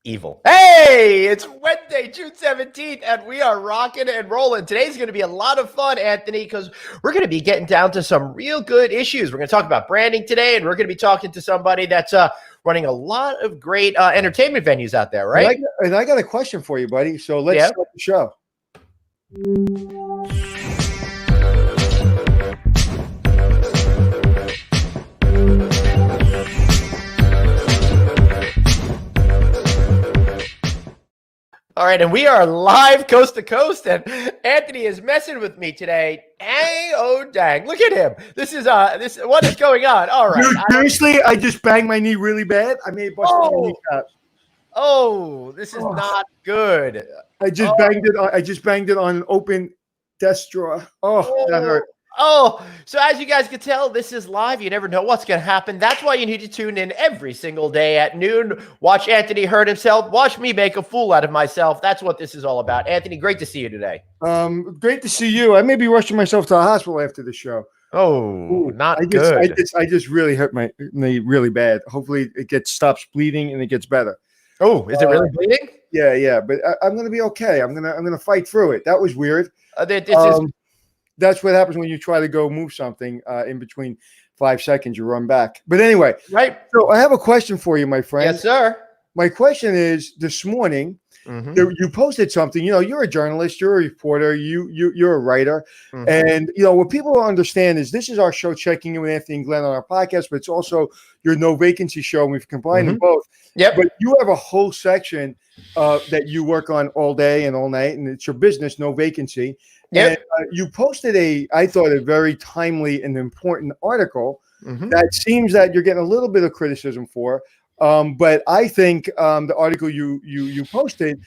evil. Hey, it's Wednesday, June 17th, and we are rocking and rolling. Today's going to be a lot of fun, Anthony, because we're going to be getting down to some real good issues. We're going to talk about branding today, and we're going to be talking to somebody that's running a lot of great entertainment venues out there, right? And I got a question for you, buddy. So let's start the show. All right, and we are live coast to coast, and Anthony is messing with me today. Hey, oh dang! Look at him. This is what is going on? All right. Dude, seriously, I just banged my knee really bad. I may have busted my kneecap. Oh, this is not good. I just banged it on an open desk drawer. Oh, that hurt. Oh, so as you guys can tell, this is live. You never know what's going to happen. That's why you need to tune in every single day at noon. Watch Anthony hurt himself. Watch me make a fool out of myself. That's what this is all about. Anthony, great to see you today. Great to see you. I may be rushing myself to the hospital after the show. Oh, good. I just really hurt my knee really bad. Hopefully it stops bleeding and it gets better. Oh, is it really bleeding? Yeah. But I'm going to be okay. I'm going to fight through it. That was weird. That's what happens when you try to go move something in between 5 seconds, you run back. But anyway, right. So I have a question for you, my friend. Yes, sir. My question is, this morning, you posted something. You know, you're a journalist, you're a reporter, you're a writer. And, you know, what people don't understand is this is our show, Checking In with Anthony and Glenn on our podcast, but it's also your No Vacancy show, and we've combined them both. Yep. But you have a whole section that you work on all day and all night, and it's your business, No Vacancy. Yep. And you posted I thought, a very timely and important article that seems that you're getting a little bit of criticism for. But I think the article you posted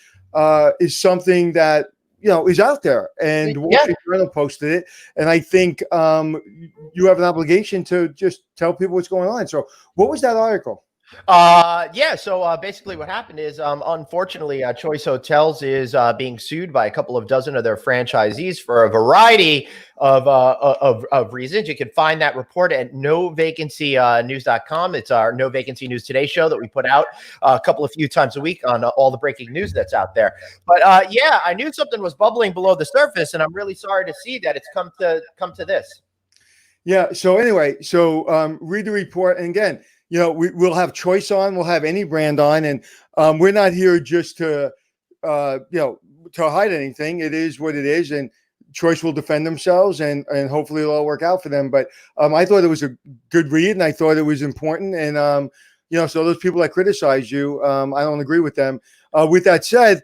is something that, you know, is out there. And Wall Street Journal posted it. And I think you have an obligation to just tell people what's going on. So what was that article? So basically what happened is, unfortunately, Choice Hotels is being sued by a couple of dozen of their franchisees for a variety of reasons. You can find that report at novacancynews.com. It's our No Vacancy News Today show that we put out a few times a week on all the breaking news that's out there. But I knew something was bubbling below the surface, and I'm really sorry to see that it's come to this. Yeah. So anyway, read the report, and again, you know, we'll have Choice on, we'll have any brand on, and we're not here just to hide anything. It is what it is, and Choice will defend themselves, and hopefully it'll all work out for them. But I thought it was a good read, and I thought it was important. And so those people that criticize you, I don't agree with them. With that said,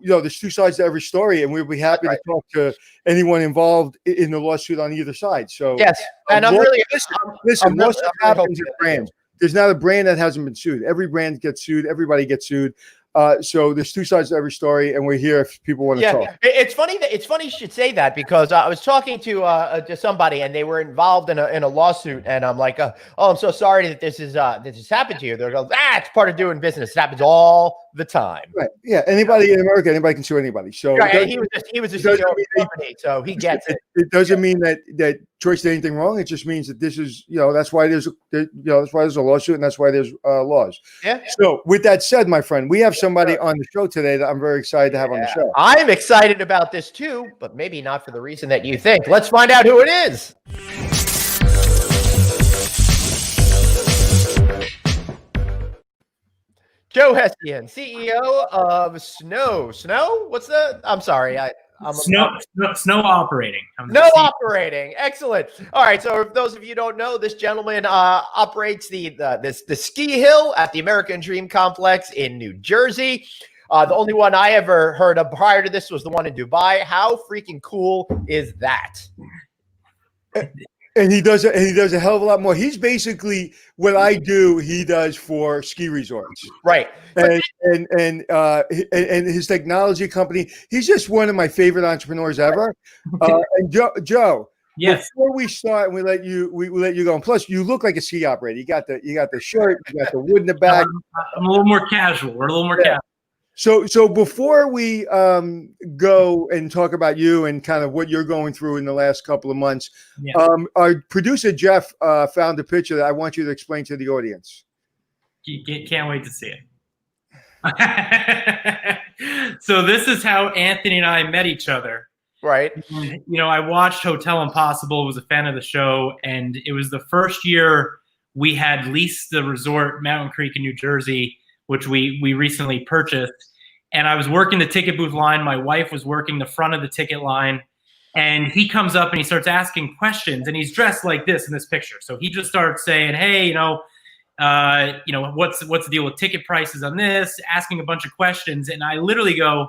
there's two sides to every story, and we'll be happy to talk to anyone involved in the lawsuit on either side. So yes, and listen. Most of what happens at brands. There's not a brand that hasn't been sued. Every brand gets sued. Everybody gets sued. So there's two sides to every story, and we're here if people want to talk. It's funny you should say that, because I was talking to somebody, and they were involved in a lawsuit, and I'm like, I'm so sorry that this has happened to you. They're going, it's part of doing business. It happens all the time. Right? Yeah. Anybody in America, anybody can sue anybody. So he was a CEO of the company, so he gets it. It doesn't mean that Choice did anything wrong. It just means that this is, that's why there's a lawsuit, and that's why there's laws. Yeah. So with that said, my friend, we have somebody on the show today that I'm very excited to have on the show. I'm excited about this too, but maybe not for the reason that you think. Let's find out who it is. Joe Hession, CEO of Snow. What's the? I'm sorry. Snow Operating. No Operating. Excellent. All right. So, if those of you don't know, this gentleman operates the ski hill at the American Dream Complex in New Jersey. The only one I ever heard of prior to this was the one in Dubai. How freaking cool is that? And he does a hell of a lot more. He's basically what I do. He does for ski resorts, right? And his technology company. He's just one of my favorite entrepreneurs ever. And Joe, yes. Before we start, and we let you go. And plus, you look like a ski operator. You got the shirt. You got the wood in the back. I'm a little more casual. We're a little more casual. So before we go and talk about you and kind of what you're going through in the last couple of months, our producer Jeff found a picture that I want you to explain to the audience. Can't wait to see it. So this is how Anthony and I met each other. Right. And, I watched Hotel Impossible, was a fan of the show, and it was the first year we had leased the resort, Mountain Creek in New Jersey, which we recently purchased. And I was working the ticket booth line. My wife was working the front of the ticket line. And he comes up and he starts asking questions, and he's dressed like this in this picture. So he just starts saying, hey, what's the deal with ticket prices on this, asking a bunch of questions. And I literally go,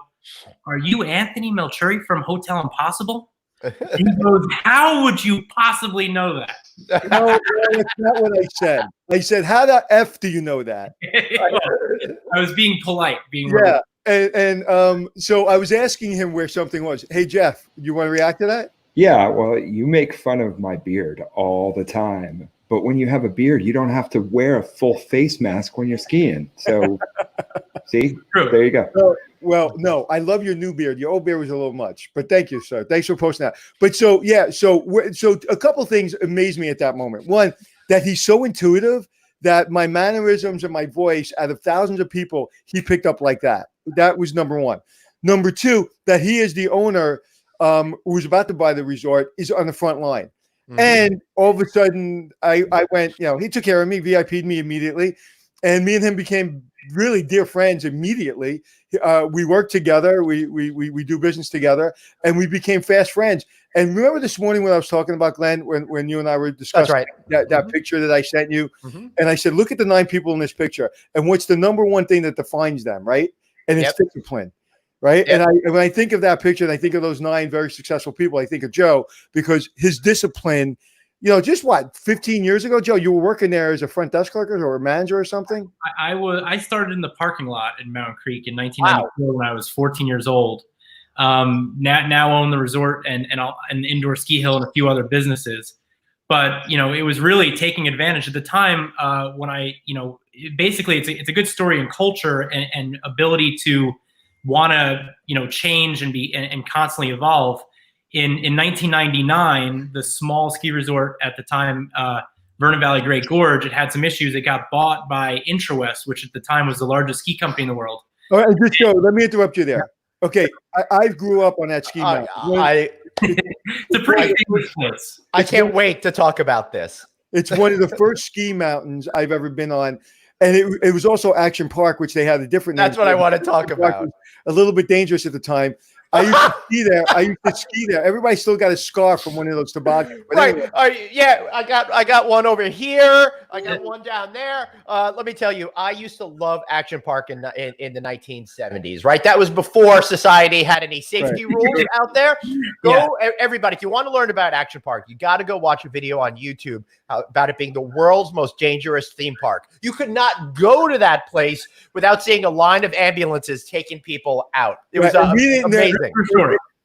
are you Anthony Melchuri from Hotel Impossible? And he goes, how would you possibly know that? No, that's not what I said. I said, how the F do you know that? I was being polite, yeah. And so I was asking him where something was. Hey, Jeff, you want to react to that? Yeah, well, you make fun of my beard all the time. But when you have a beard, you don't have to wear a full face mask when you're skiing. So, see? True. There you go. Well, no, I love your new beard. Your old beard was a little much. But thank you, sir. Thanks for posting that. But so, yeah, so a couple things amazed me at that moment. One, that he's so intuitive that my mannerisms and my voice, out of thousands of people, he picked up like that. That was number one. Number two, that he is the owner who's about to buy the resort, is on the front line. Mm-hmm. And all of a sudden, I went, he took care of me, VIP'd me immediately. And me and him became really dear friends immediately. We work together. We do business together. And we became fast friends. And remember this morning when I was talking about, Glenn, when you and I were discussing that picture that I sent you? Mm-hmm. And I said, look at the 9 people in this picture. And what's the number one thing that defines them, right? And it's discipline. Right. Yep. And when I think of that picture and I think of those 9 very successful people, I think of Joe, because his discipline, just 15 years ago, Joe, you were working there as a front desk clerk or a manager or something? I started in the parking lot in Mountain Creek in 1994 when I was 14 years old. Now own the resort and the indoor ski hill and a few other businesses. But, it was really taking advantage at the time when basically it's a good story in culture and ability to want to, change and be and constantly evolve. In 1999, the small ski resort at the time, Vernon Valley Great Gorge, it had some issues. It got bought by IntraWest, which at the time was the largest ski company in the world. All right, just Joe, let me interrupt you there. Okay, I grew up on that ski mountain. It's a pretty famous place. I can't wait to talk about this. It's one of the first ski mountains I've ever been on. And it was also Action Park, which they had a different name. That's what I want to talk about. A little bit dangerous at the time. I used to ski there. Everybody still got a scar from one of those toboggans. Right. Anyway. Yeah, I got one over here. I got one down there. Let me tell you, I used to love Action Park in the 1970s, right? That was before society had any safety rules out there. Everybody, if you want to learn about Action Park, you got to go watch a video on YouTube about it being the world's most dangerous theme park. You could not go to that place without seeing a line of ambulances taking people out. It was amazing.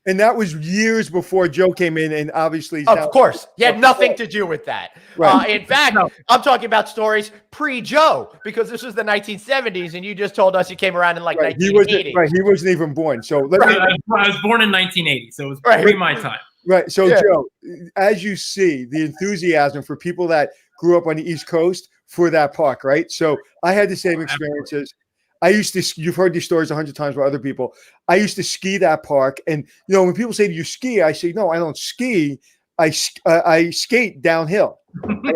And that was years before Joe came in, and obviously, of course, he had nothing to do with that. Right. In fact, I'm talking about stories pre-Joe, because this was the 1970s, and you just told us you came around in 1980. He wasn't even born. So I was born in 1980, so it was pre my time. Right. So Joe, as you see, the enthusiasm for people that grew up on the East Coast for that park, right? So I had the same experiences. You've heard these stories 100 times by other people. I used to ski that park. And, when people say, do you ski? I say, no, I don't ski. I skate downhill.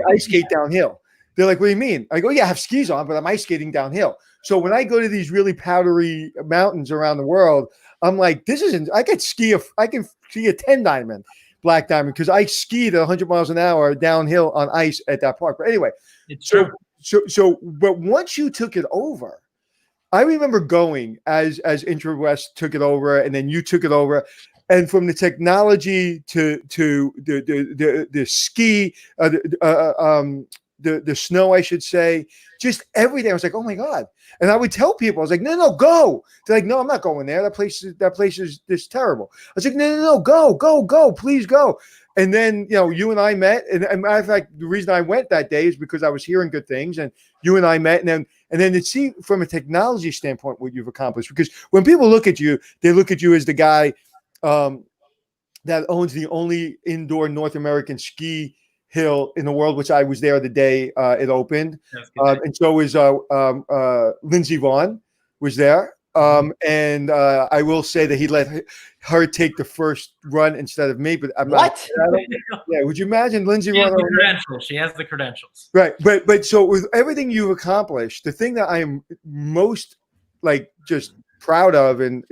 I skate downhill. They're like, what do you mean? I go, yeah, I have skis on, but I'm ice skating downhill. So when I go to these really powdery mountains around the world, I'm like, I can ski a 10 diamond, black diamond, because I skied at 100 miles an hour downhill on ice at that park. But anyway, it's true. But once you took it over, I remember going as IntraWest took it over, and then you took it over, and from the technology to the ski, the snow, I should say, just everything. I was like, oh my God. And I would tell people, I was like, no, go. They're like, no, I'm not going there. That place is terrible. I was like, no, go, please go. And then, you and I met, and matter of fact, the reason I went that day is because I was hearing good things, and you and I met, and then to see from a technology standpoint what you've accomplished. Because when people look at you, they look at you as the guy that owns the only indoor North American ski hill in the world, which I was there the day it opened. And so is Lindsey Vaughn, was there. And I will say that he let her take the first run instead of me. But I'm What? Yeah, would you imagine Lindsay She has running? the credentials. She has the credentials. Right, but so with everything you've accomplished, the thing that I am most just proud of and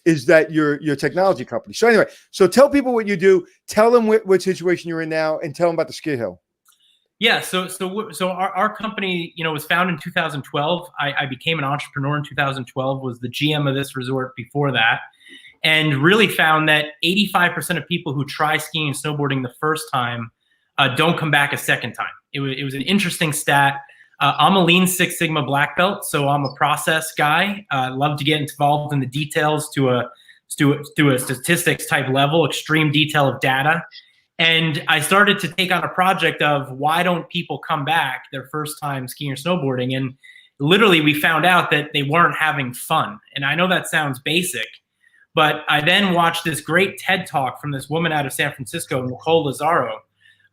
is that your technology company. So anyway, so tell people what you do. Tell them what situation you're in now, and tell them about the ski hill. Yeah, so our company, was founded in 2012. I became an entrepreneur in 2012, was the GM of this resort before that, and really found that 85% of people who try skiing and snowboarding the first time don't come back a second time. It was an interesting stat. I'm a Lean Six Sigma black belt, so I'm a process guy. Love to get involved in the details to a statistics type level, extreme detail of data. And I started to take on a project of why don't people come back their first time skiing or snowboarding? And literally we found out that they weren't having fun. And I know that sounds basic, but I then watched this great TED talk from this woman out of San Francisco, Nicole Lazaro,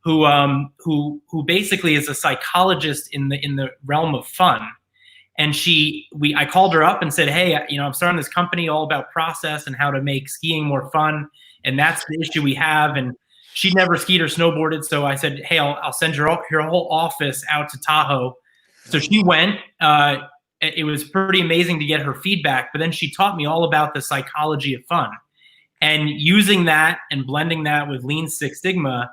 who basically is a psychologist in the realm of fun. And I called her up and said, hey, I'm starting this company all about process and how to make skiing more fun. And that's the issue we have. And she'd never skied or snowboarded. So I said, hey, I'll send your whole office out to Tahoe. So she went. It was pretty amazing to get her feedback. But then she taught me all about the psychology of fun. And using that and blending that with Lean Six Sigma,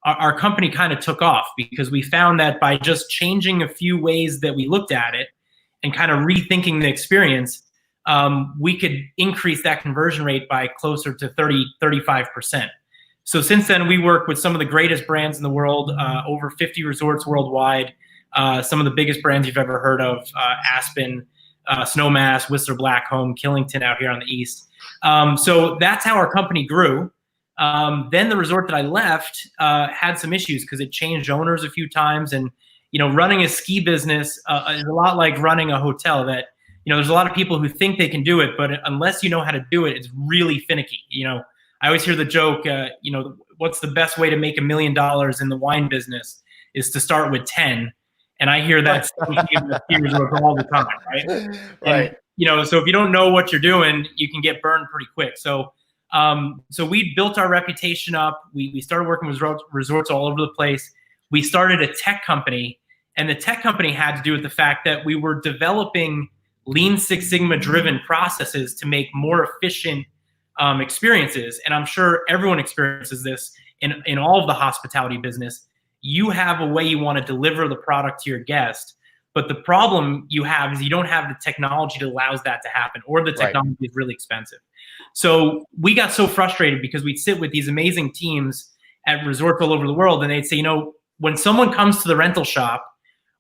our company kind of took off because we found that by just changing a few ways that we looked at it and kind of rethinking the experience, we could increase that conversion rate by closer to 35%. So since then, we work with some of the greatest brands in the world, over 50 resorts worldwide, some of the biggest brands you've ever heard of, Aspen, Snowmass, Whistler Blackcomb, Killington out here on the east. So that's how our company grew. Then the resort that I left had some issues because it changed owners a few times. And, running a ski business is a lot like running a hotel that, there's a lot of people who think they can do it, but unless you know how to do it, it's really finicky. I always hear the joke, what's the best way to make $1 million in the wine business is to start with 10. And I hear that all the time, right? Right. And, so if you don't know what you're doing, you can get burned pretty quick. So we built our reputation up. We started working with resorts all over the place. We started a tech company, and the tech company had to do with the fact that we were developing Lean Six Sigma driven processes to make more efficient experiences. And I'm sure everyone experiences this in all of the hospitality business. You have a way you want to deliver the product to your guest, but the problem you have is you don't have the technology that allows that to happen, or the technology is really expensive. So we got so frustrated because we'd sit with these amazing teams at resorts all over the world, and they'd say, when someone comes to the rental shop,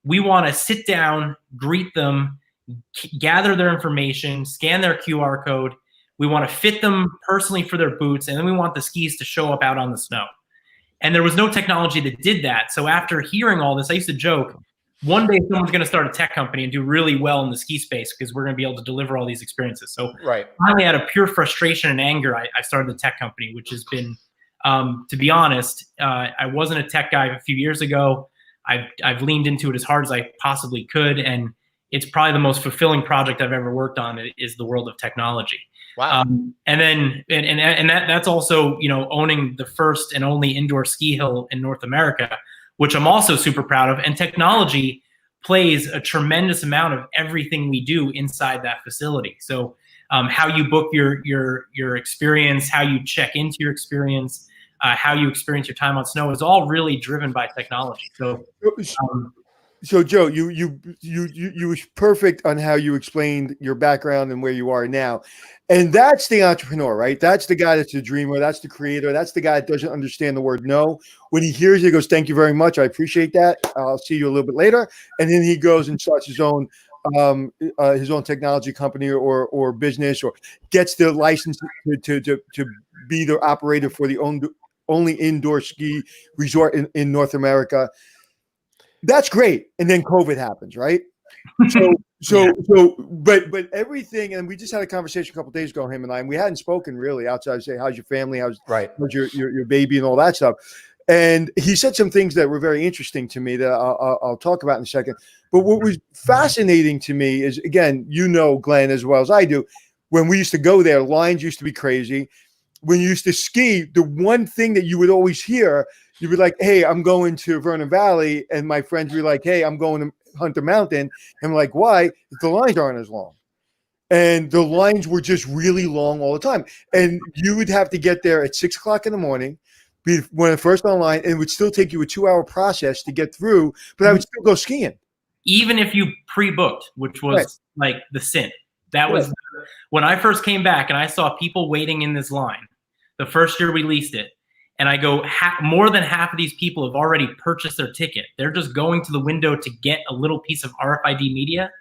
we want to sit down, greet them, gather their information, scan their QR code. We want to fit them personally for their boots, and then we want the skis to show up out on the snow. And there was no technology that did that. So after hearing all this, I used to joke, one day someone's going to start a tech company and do really well in the ski space because we're going to be able to deliver all these experiences. So finally, out of pure frustration and anger, I started the tech company, which has been, to be honest, I wasn't a tech guy a few years ago. I've leaned into it as hard as I possibly could, and it's probably the most fulfilling project I've ever worked on is the world of technology. Wow. And that's also, owning the first and only indoor ski hill in North America, which I'm also super proud of. And technology plays a tremendous amount of everything we do inside that facility. So how you book your experience, how you check into your experience, how you experience your time on snow is all really driven by technology. So Joe, you was perfect on how you explained your background and where you are now. And that's the entrepreneur, right? That's the guy that's the dreamer. That's the creator. That's the guy that doesn't understand the word no. When he hears it, he goes, thank you very much. I appreciate that. I'll see you a little bit later. And then he goes and starts his own technology company or business, or gets the license to be the operator for the only indoor ski resort in North America. That's great. And then COVID happens, right? But everything, and we just had a conversation a couple of days ago, him and I, and we hadn't spoken really outside of say, how's your family? How's your baby and all that stuff. And he said some things that were very interesting to me that I'll talk about in a second. But what was fascinating to me is, again, you know, Glenn, as well as I do, when we used to go there, lines used to be crazy. When you used to ski, the one thing that you would always hear, you'd be like, hey, I'm going to Vernon Valley. And my friends would be like, hey, I'm going to Hunter Mountain. And I'm like, why? The lines aren't as long. And the lines were just really long all the time. And you would have to get there at 6 o'clock in the morning, be one of the first online, and it would still take you a 2-hour process to get through, but I would still go skiing. Even if you pre-booked, which was like the sin. That was when I first came back and I saw people waiting in this line the first year we leased it. And I go, more than half of these people have already purchased their ticket. They're just going to the window to get a little piece of RFID media.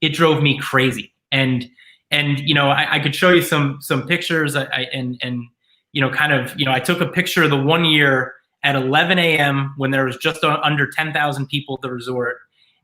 It drove me crazy. And you know, I could show you some pictures. You know, kind of, you know, I took a picture of the one year at 11 a.m. when there was just under 10,000 people at the resort,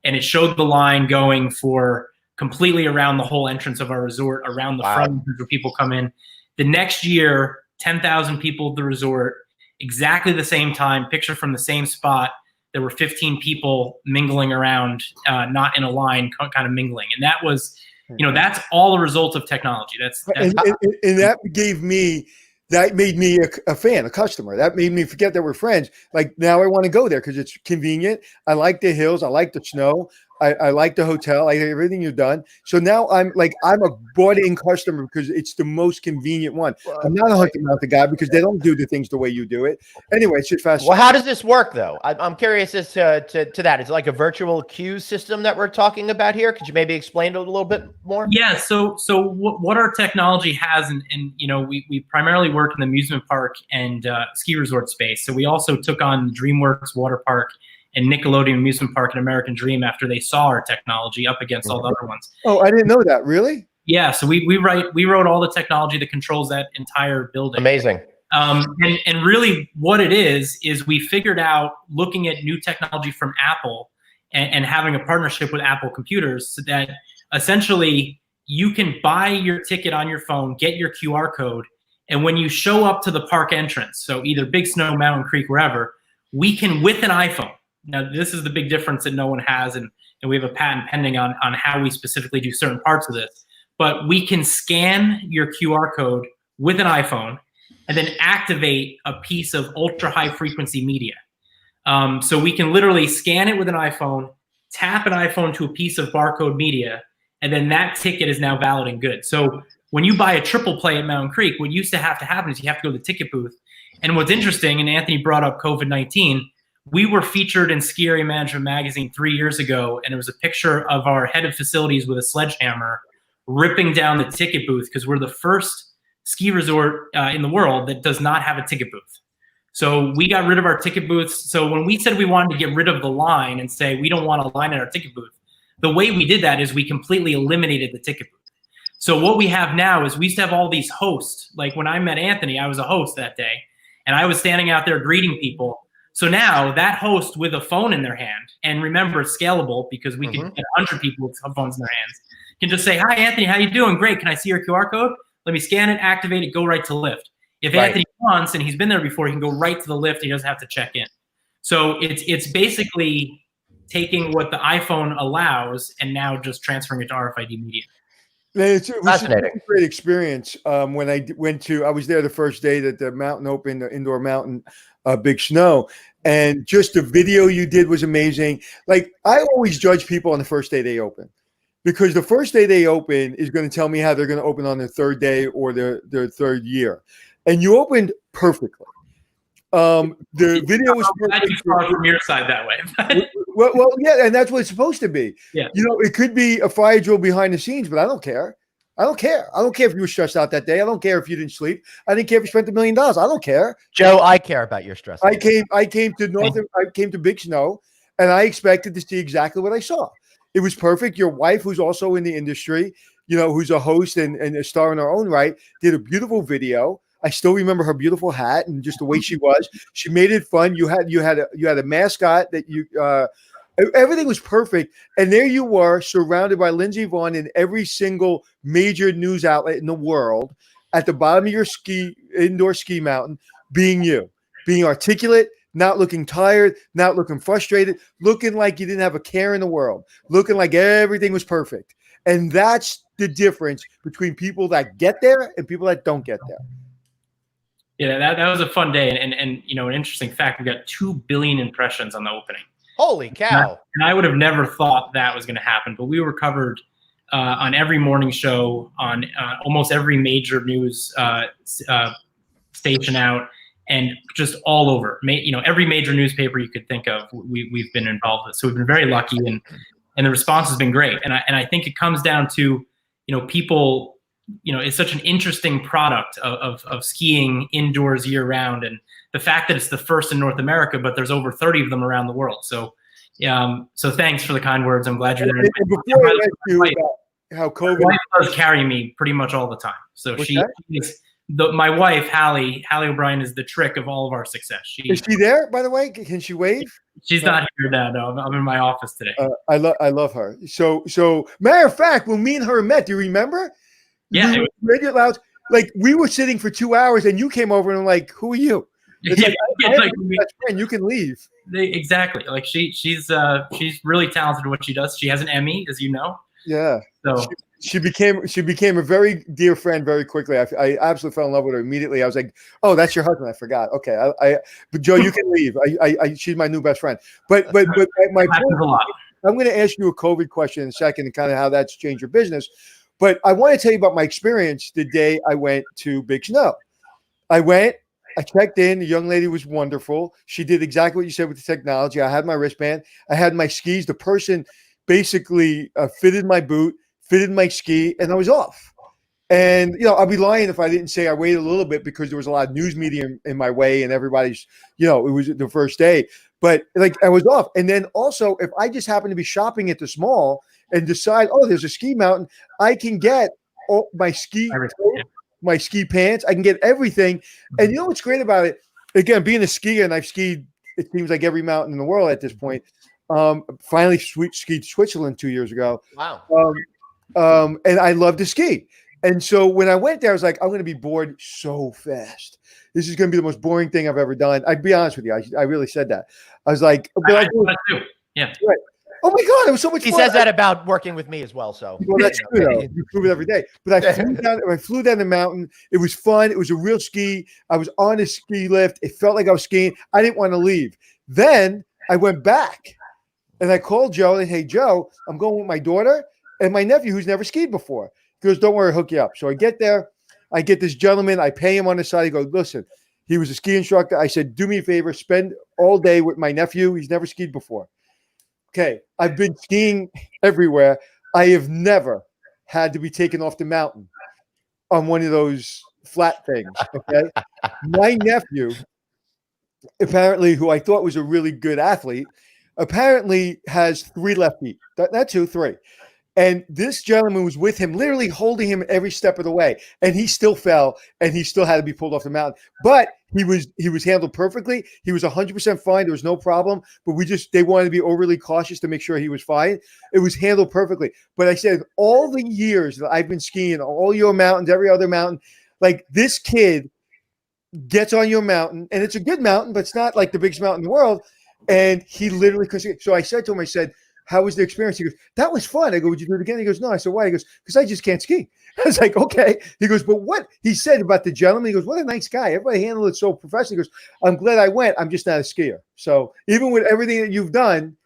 and it showed the line going for completely around the whole entrance of our resort, around the front where people come in. The next year, 10,000 people at the resort, exactly the same time, picture from the same spot. There were 15 people mingling around, not in a line, kind of mingling. And that was, you know, that's all a result of technology. And that gave me, that made me a fan, a customer. That made me forget that we're friends. Like, now I want to go there because it's convenient. I like the hills. I like the snow. I like the hotel. I like everything you've done. So now I'm a bought-in customer because it's the most convenient one. I'm not a Hunter Mountain guy because they don't do the things the way you do it. Anyway, it's just fascinating. Well, how does this work, though? I'm curious as to that. Is it like a virtual queue system that we're talking about here? Could you maybe explain it a little bit more? Yeah. So what our technology has, and you know, we primarily work in the amusement park and ski resort space. So we also took on DreamWorks Water Park and Nickelodeon Amusement Park and American Dream after they saw our technology up against all the other ones. Oh, I didn't know that. Really? Yeah. So we wrote all the technology that controls that entire building. Amazing. And really what it is we figured out, looking at new technology from Apple and having a partnership with Apple computers, so that essentially you can buy your ticket on your phone, get your QR code, and when you show up to the park entrance, so either Big Snow, Mountain Creek, wherever, we can, with an iPhone. Now, this is the big difference that no one has, and we have a patent pending on how we specifically do certain parts of this. But we can scan your QR code with an iPhone and then activate a piece of ultra-high frequency media. So we can literally scan it with an iPhone, tap an iPhone to a piece of barcode media, and then that ticket is now valid and good. So when you buy a triple play at Mountain Creek, what used to happen is you have to go to the ticket booth. And what's interesting, and Anthony brought up COVID-19, we were featured in Ski Area Management Magazine 3 years ago, and it was a picture of our head of facilities with a sledgehammer ripping down the ticket booth, because we're the first ski resort in the world that does not have a ticket booth. So we got rid of our ticket booths. So when we said we wanted to get rid of the line and say we don't want a line at our ticket booth, the way we did that is we completely eliminated the ticket booth. So what we have now is we used to have all these hosts. Like when I met Anthony, I was a host that day, and I was standing out there greeting people. So now that host with a phone in their hand, and remember, it's scalable because we can get 100 people with phones in their hands, can just say, "Hi, Anthony, how you doing? Great. Can I see your QR code? Let me scan it, activate it, go right to lift." If Anthony wants, and he's been there before, he can go right to the lift. He doesn't have to check in. So it's basically taking what the iPhone allows and now just transferring it to RFID media. It was Fascinating. a great experience. When I was there the first day that the mountain opened, the indoor mountain, Big Snow, and just the video you did was amazing. Like, I always judge people on the first day they open, because the first day they open is going to tell me how they're going to open on their third day or their third year. And you opened perfectly. The video was perfect. You saw it from your side that way. well, yeah, and that's what it's supposed to be. Yeah. You know, it could be a fire drill behind the scenes, but I don't care. I don't care. I don't care if you were stressed out that day. I don't care if you didn't sleep. I didn't care if you spent $1 million. I don't care. Joe, I care about your stress. I came to Big Snow, and I expected to see exactly what I saw. It was perfect. Your wife, who's also in the industry, you know, who's a host and a star in her own right, did a beautiful video. I still remember her beautiful hat and just the way she was. She made it fun. You had a mascot that you everything was perfect. And there you were, surrounded by Lindsey Vonn in every single major news outlet in the world, at the bottom of your indoor ski mountain, being you, being articulate, not looking tired, not looking frustrated, looking like you didn't have a care in the world, looking like everything was perfect. And that's the difference between people that get there and people that don't get there. Yeah, that was a fun day. And an interesting fact, we got 2 billion impressions on the opening. Holy cow. And I would have never thought that was going to happen, but we were covered on every morning show, on almost every major news station out, and just all over. Every major newspaper you could think of, we've been involved with. So we've been very lucky, and the response has been great. And I think it comes down to, people, it's such an interesting product of skiing indoors year round, and the fact that it's the first in North America, but there's over 30 of them around the world. So, so thanks for the kind words. I'm glad you're there. Before I ask you about how COVID, my wife does carry me pretty much all the time. So my wife, Hallie O'Brien, is the trick of all of our success. Is she there, by the way? Can she wave? She's not here now. No, I'm in my office today. I love her. So matter of fact, when me and her met, do you remember? Yeah. Radio Lounge, like we were sitting for 2 hours, and you came over and I'm like, "Who are you?" It's like, best friend. You can leave. Exactly. Like she's really talented at what she does. She has an Emmy, as you know. Yeah. So she became a very dear friend very quickly. I absolutely fell in love with her immediately. I was like, "Oh, that's your husband." I forgot. Okay. But Joe, you can leave. She's my new best friend. But my point, I'm going to ask you a COVID question in a second, and kind of how that's changed your business. But I want to tell you about my experience the day I went to Big Snow. I checked in. The young lady was wonderful. She did exactly what you said with the technology. I had my wristband. I had my skis. The person basically fitted my boot, fitted my ski, and I was off. And, I'd be lying if I didn't say I waited a little bit because there was a lot of news media in my way and everybody's, it was the first day. But, I was off. And then also, if I just happen to be shopping at this mall and decide, oh, there's a ski mountain, I can get my ski pants. I can get everything. And you know what's great about it? Again, being a skier, and I've skied, it seems like every mountain in the world at this point. Finally skied Switzerland 2 years ago. Wow. And I love to ski. And so when I went there, I was like, I'm going to be bored so fast. This is going to be the most boring thing I've ever done. I'd be honest with you. I really said that. I was like, yeah. Right. Oh my God, it was so much fun. He says that about working with me as well. So well, that's true, though. You prove it every day. But I flew down the mountain. It was fun. It was a real ski. I was on a ski lift. It felt like I was skiing. I didn't want to leave. Then I went back and I called Joe and, hey, Joe, I'm going with my daughter and my nephew who's never skied before. He goes, don't worry, I'll hook you up. So I get there. I get this gentleman. I pay him on the side. He goes, listen, he was a ski instructor. I said, do me a favor, spend all day with my nephew. He's never skied before. Okay, I've been skiing everywhere. I have never had to be taken off the mountain on one of those flat things, okay? My nephew, apparently, who I thought was a really good athlete, apparently has 3 left feet. Not 2, 3. And this gentleman was with him, literally holding him every step of the way. And he still fell, and he still had to be pulled off the mountain. But he was handled perfectly. He was 100% fine. There was no problem. But they wanted to be overly cautious to make sure he was fine. It was handled perfectly. But I said, all the years that I've been skiing, all your mountains, every other mountain, like this kid gets on your mountain, and it's a good mountain, but it's not like the biggest mountain in the world. And he literally couldn't. So I said to him, I said, how was the experience? He goes, that was fun. I go, would you do it again? He goes, no. I said, why? He goes, because I just can't ski. I was like, okay. He goes, but what he said about the gentleman, he goes, what a nice guy. Everybody handled it so professionally. He goes, I'm glad I went. I'm just not a skier. So even with everything that you've done,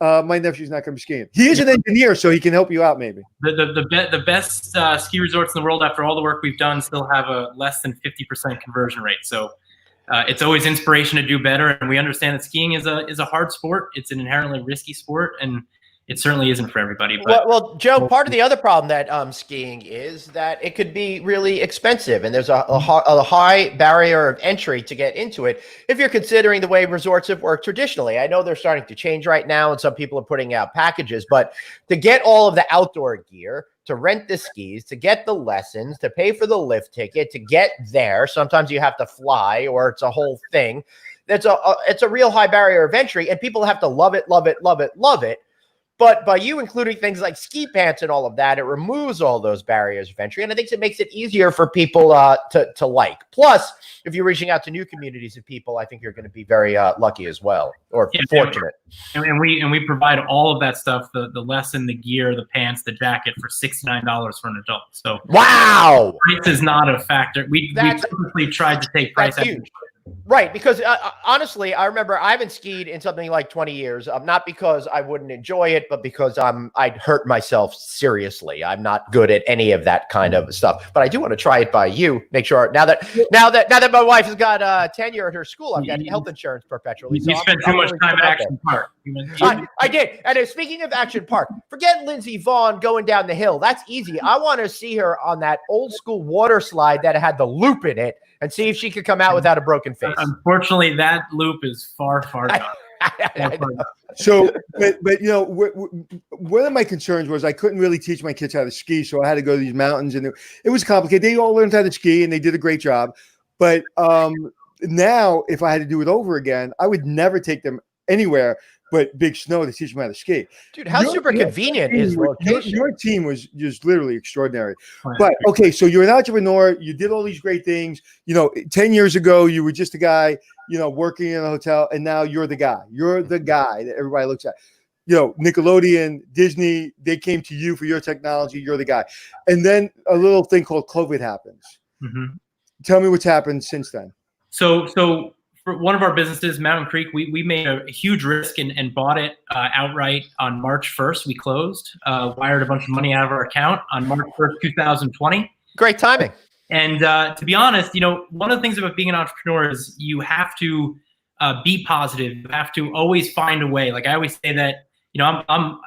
my nephew's not going to be skiing. He is an engineer, so he can help you out maybe. The best ski resorts in the world, after all the work we've done, still have a less than 50% conversion rate. So it's always inspiration to do better, and we understand that skiing is a hard sport. It's an inherently risky sport, and it certainly isn't for everybody. But well, Joe, part of the other problem that skiing is that it could be really expensive, and there's a high barrier of entry to get into it if you're considering the way resorts have worked traditionally. I know they're starting to change right now, and some people are putting out packages, but to get all of the outdoor gear, to rent the skis, to get the lessons, to pay for the lift ticket, to get there. Sometimes you have to fly, or it's a whole thing. It's a real high barrier of entry, and people have to love it, love it, love it, love it. But by you including things like ski pants and all of that, it removes all those barriers of entry, and I think it makes it easier for people to like. Plus, if you're reaching out to new communities of people, I think you're going to be very lucky as well, or fortunate. And we provide all of that stuff: the lesson, the gear, the pants, the jacket for $69 for an adult. So wow, price is not a factor. We typically tried to take price out. Right, because honestly, I remember I haven't skied in something like 20 years. Not because I wouldn't enjoy it, but because I'd hurt myself seriously. I'm not good at any of that kind of stuff. But I do want to try it by you. Make sure now that my wife has got tenure at her school, I've got health insurance perpetually. You spent too much time at Action Park. I did. And speaking of Action Park, forget Lindsey Vaughn going down the hill. That's easy. I want to see her on that old school water slide that had the loop in it, and see if she could come out without a broken face. Unfortunately, that loop is far gone. So, but you know, one of my concerns was I couldn't really teach my kids how to ski, so I had to go to these mountains, and it was complicated. They all learned how to ski, and they did a great job. But now, if I had to do it over again, I would never take them anywhere but big snow to teach them how to ski. Dude, how super convenient is location? Your team was just literally extraordinary. But okay, so you're an entrepreneur. You did all these great things. You know, 10 years ago, you were just a guy, you know, working in a hotel, and now you're the guy. You're the guy that everybody looks at. You know, Nickelodeon, Disney, they came to you for your technology. You're the guy. And then a little thing called COVID happens. Mm-hmm. Tell me what's happened since then. So for one of our businesses, Mountain Creek, we made a huge risk and bought it outright on March 1st. We closed, wired a bunch of money out of our account on March 1st, 2020. Great timing. And to be honest, you know, one of the things about being an entrepreneur is you have to be positive. You have to always find a way. Like I always say that, you know,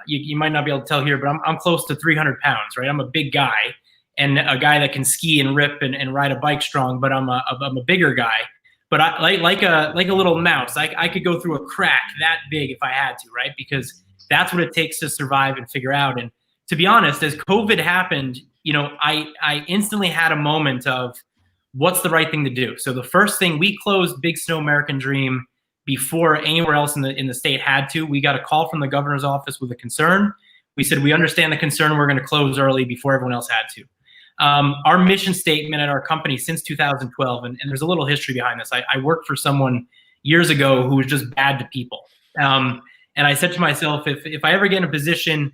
you might not be able to tell here, but I'm close to 300 pounds, right? I'm a big guy and a guy that can ski and rip and ride a bike strong, but I'm a bigger guy. But I like a little mouse. I could go through a crack that big if I had to, right? Because that's what it takes to survive and figure out. And to be honest, as COVID happened, you know, I instantly had a moment of what's the right thing to do. So the first thing, we closed Big Snow American Dream before anywhere else in the state had to. We got a call from the governor's office with a concern. We said, we understand the concern. We're going to close early before everyone else had to. Our mission statement at our company since 2012, and there's a little history behind this. I worked for someone years ago who was just bad to people. And I said to myself, if I ever get in a position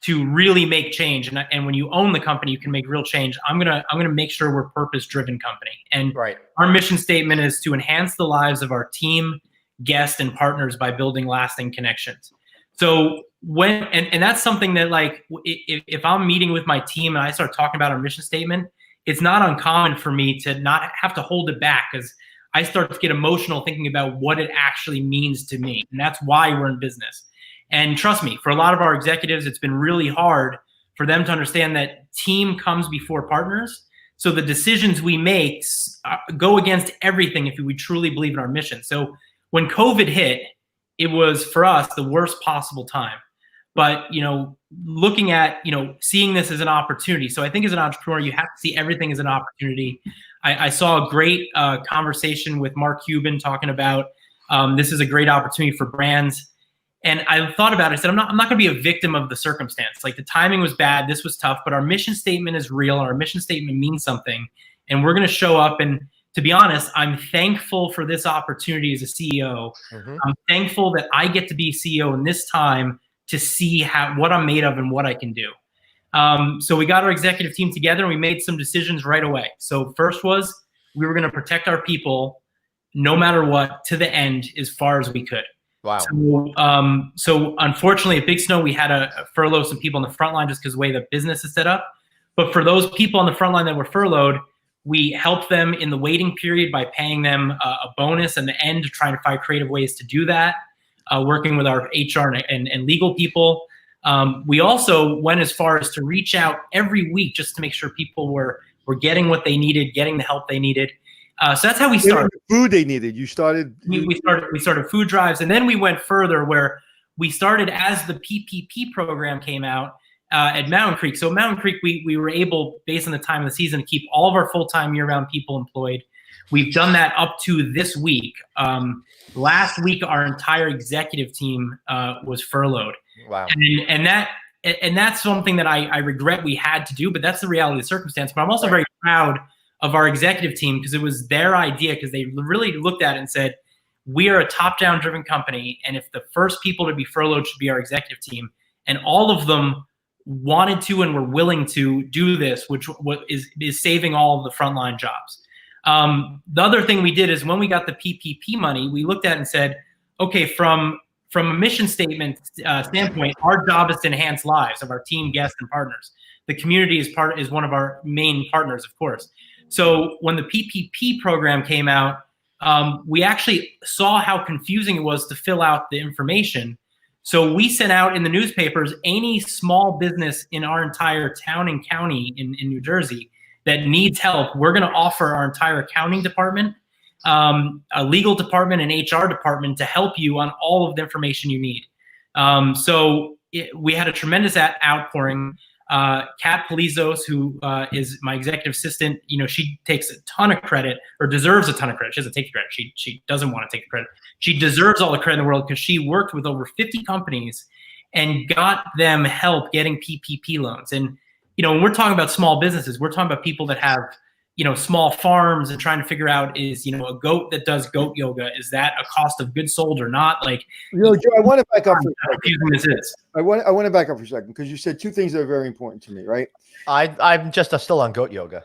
to really make change, and when you own the company, you can make real change, I'm gonna make sure we're a purpose-driven company. And our mission statement is to enhance the lives of our team, guests, and partners by building lasting connections. So and that's something that, like, if I'm meeting with my team and I start talking about our mission statement, it's not uncommon for me to not have to hold it back, because I start to get emotional thinking about what it actually means to me. And that's why we're in business. And trust me, for a lot of our executives, it's been really hard for them to understand that team comes before partners. So the decisions we make go against everything if we truly believe in our mission. So when COVID hit, it was, for us, the worst possible time. But, you know, looking at, you know, seeing this as an opportunity. So I think as an entrepreneur, you have to see everything as an opportunity. I saw a great conversation with Mark Cuban talking about this is a great opportunity for brands. And I thought about it. I said, I'm not going to be a victim of the circumstance. Like, the timing was bad. This was tough. But our mission statement is real. Our mission statement means something. And we're going to show up. And to be honest, I'm thankful for this opportunity as a CEO. Mm-hmm. I'm thankful that I get to be CEO in this time to see what I'm made of and what I can do. So we got our executive team together and we made some decisions right away. So first was, we were going to protect our people no matter what to the end as far as we could. Wow. So unfortunately at Big Snow, we had to furlough some people on the front line just because of the way the business is set up. But for those people on the front line that were furloughed, we helped them in the waiting period by paying them a bonus at the end, to try to find creative ways to do that. Working with our HR and legal people. We also went as far as to reach out every week just to make sure people were getting what they needed, getting the help they needed. So that's how we started. The food they needed. We started food drives, and then we went further, where we started as the PPP program came out at Mountain Creek. So Mountain Creek, we were able, based on the time of the season, to keep all of our full-time year-round people employed. We've done that up to this week. Last week, our entire executive team was furloughed. Wow. And that's something that I regret we had to do, but that's the reality of the circumstance. But I'm also very proud of our executive team because it was their idea, because they really looked at it and said, we are a top-down driven company, and if the first people to be furloughed should be our executive team, and all of them wanted to and were willing to do this, which is saving all of the frontline jobs. The other thing we did is when we got the PPP money, we looked at it and said, okay, from a mission statement standpoint, our job is to enhance lives of our team, guests, and partners. The community is one of our main partners, of course. So when the PPP program came out, we actually saw how confusing it was to fill out the information. So we sent out in the newspapers, any small business in our entire town and county in New Jersey that needs help, we're going to offer our entire accounting department, a legal department, and HR department to help you on all of the information you need. We had a tremendous outpouring. Kat Polizos, who is my executive assistant, she takes a ton of credit, or deserves a ton of credit. She doesn't take the credit. She doesn't want to take the credit. She deserves all the credit in the world because she worked with over 50 companies and got them help getting PPP loans. And when we're talking about small businesses, we're talking about people that have small farms and trying to figure out, is a goat that does goat yoga, is that a cost of goods sold or not? Like, Joe, I want to back up for a second. This is. I want to back up for a second because you said two things that are very important to me, right? I'm just still on goat yoga.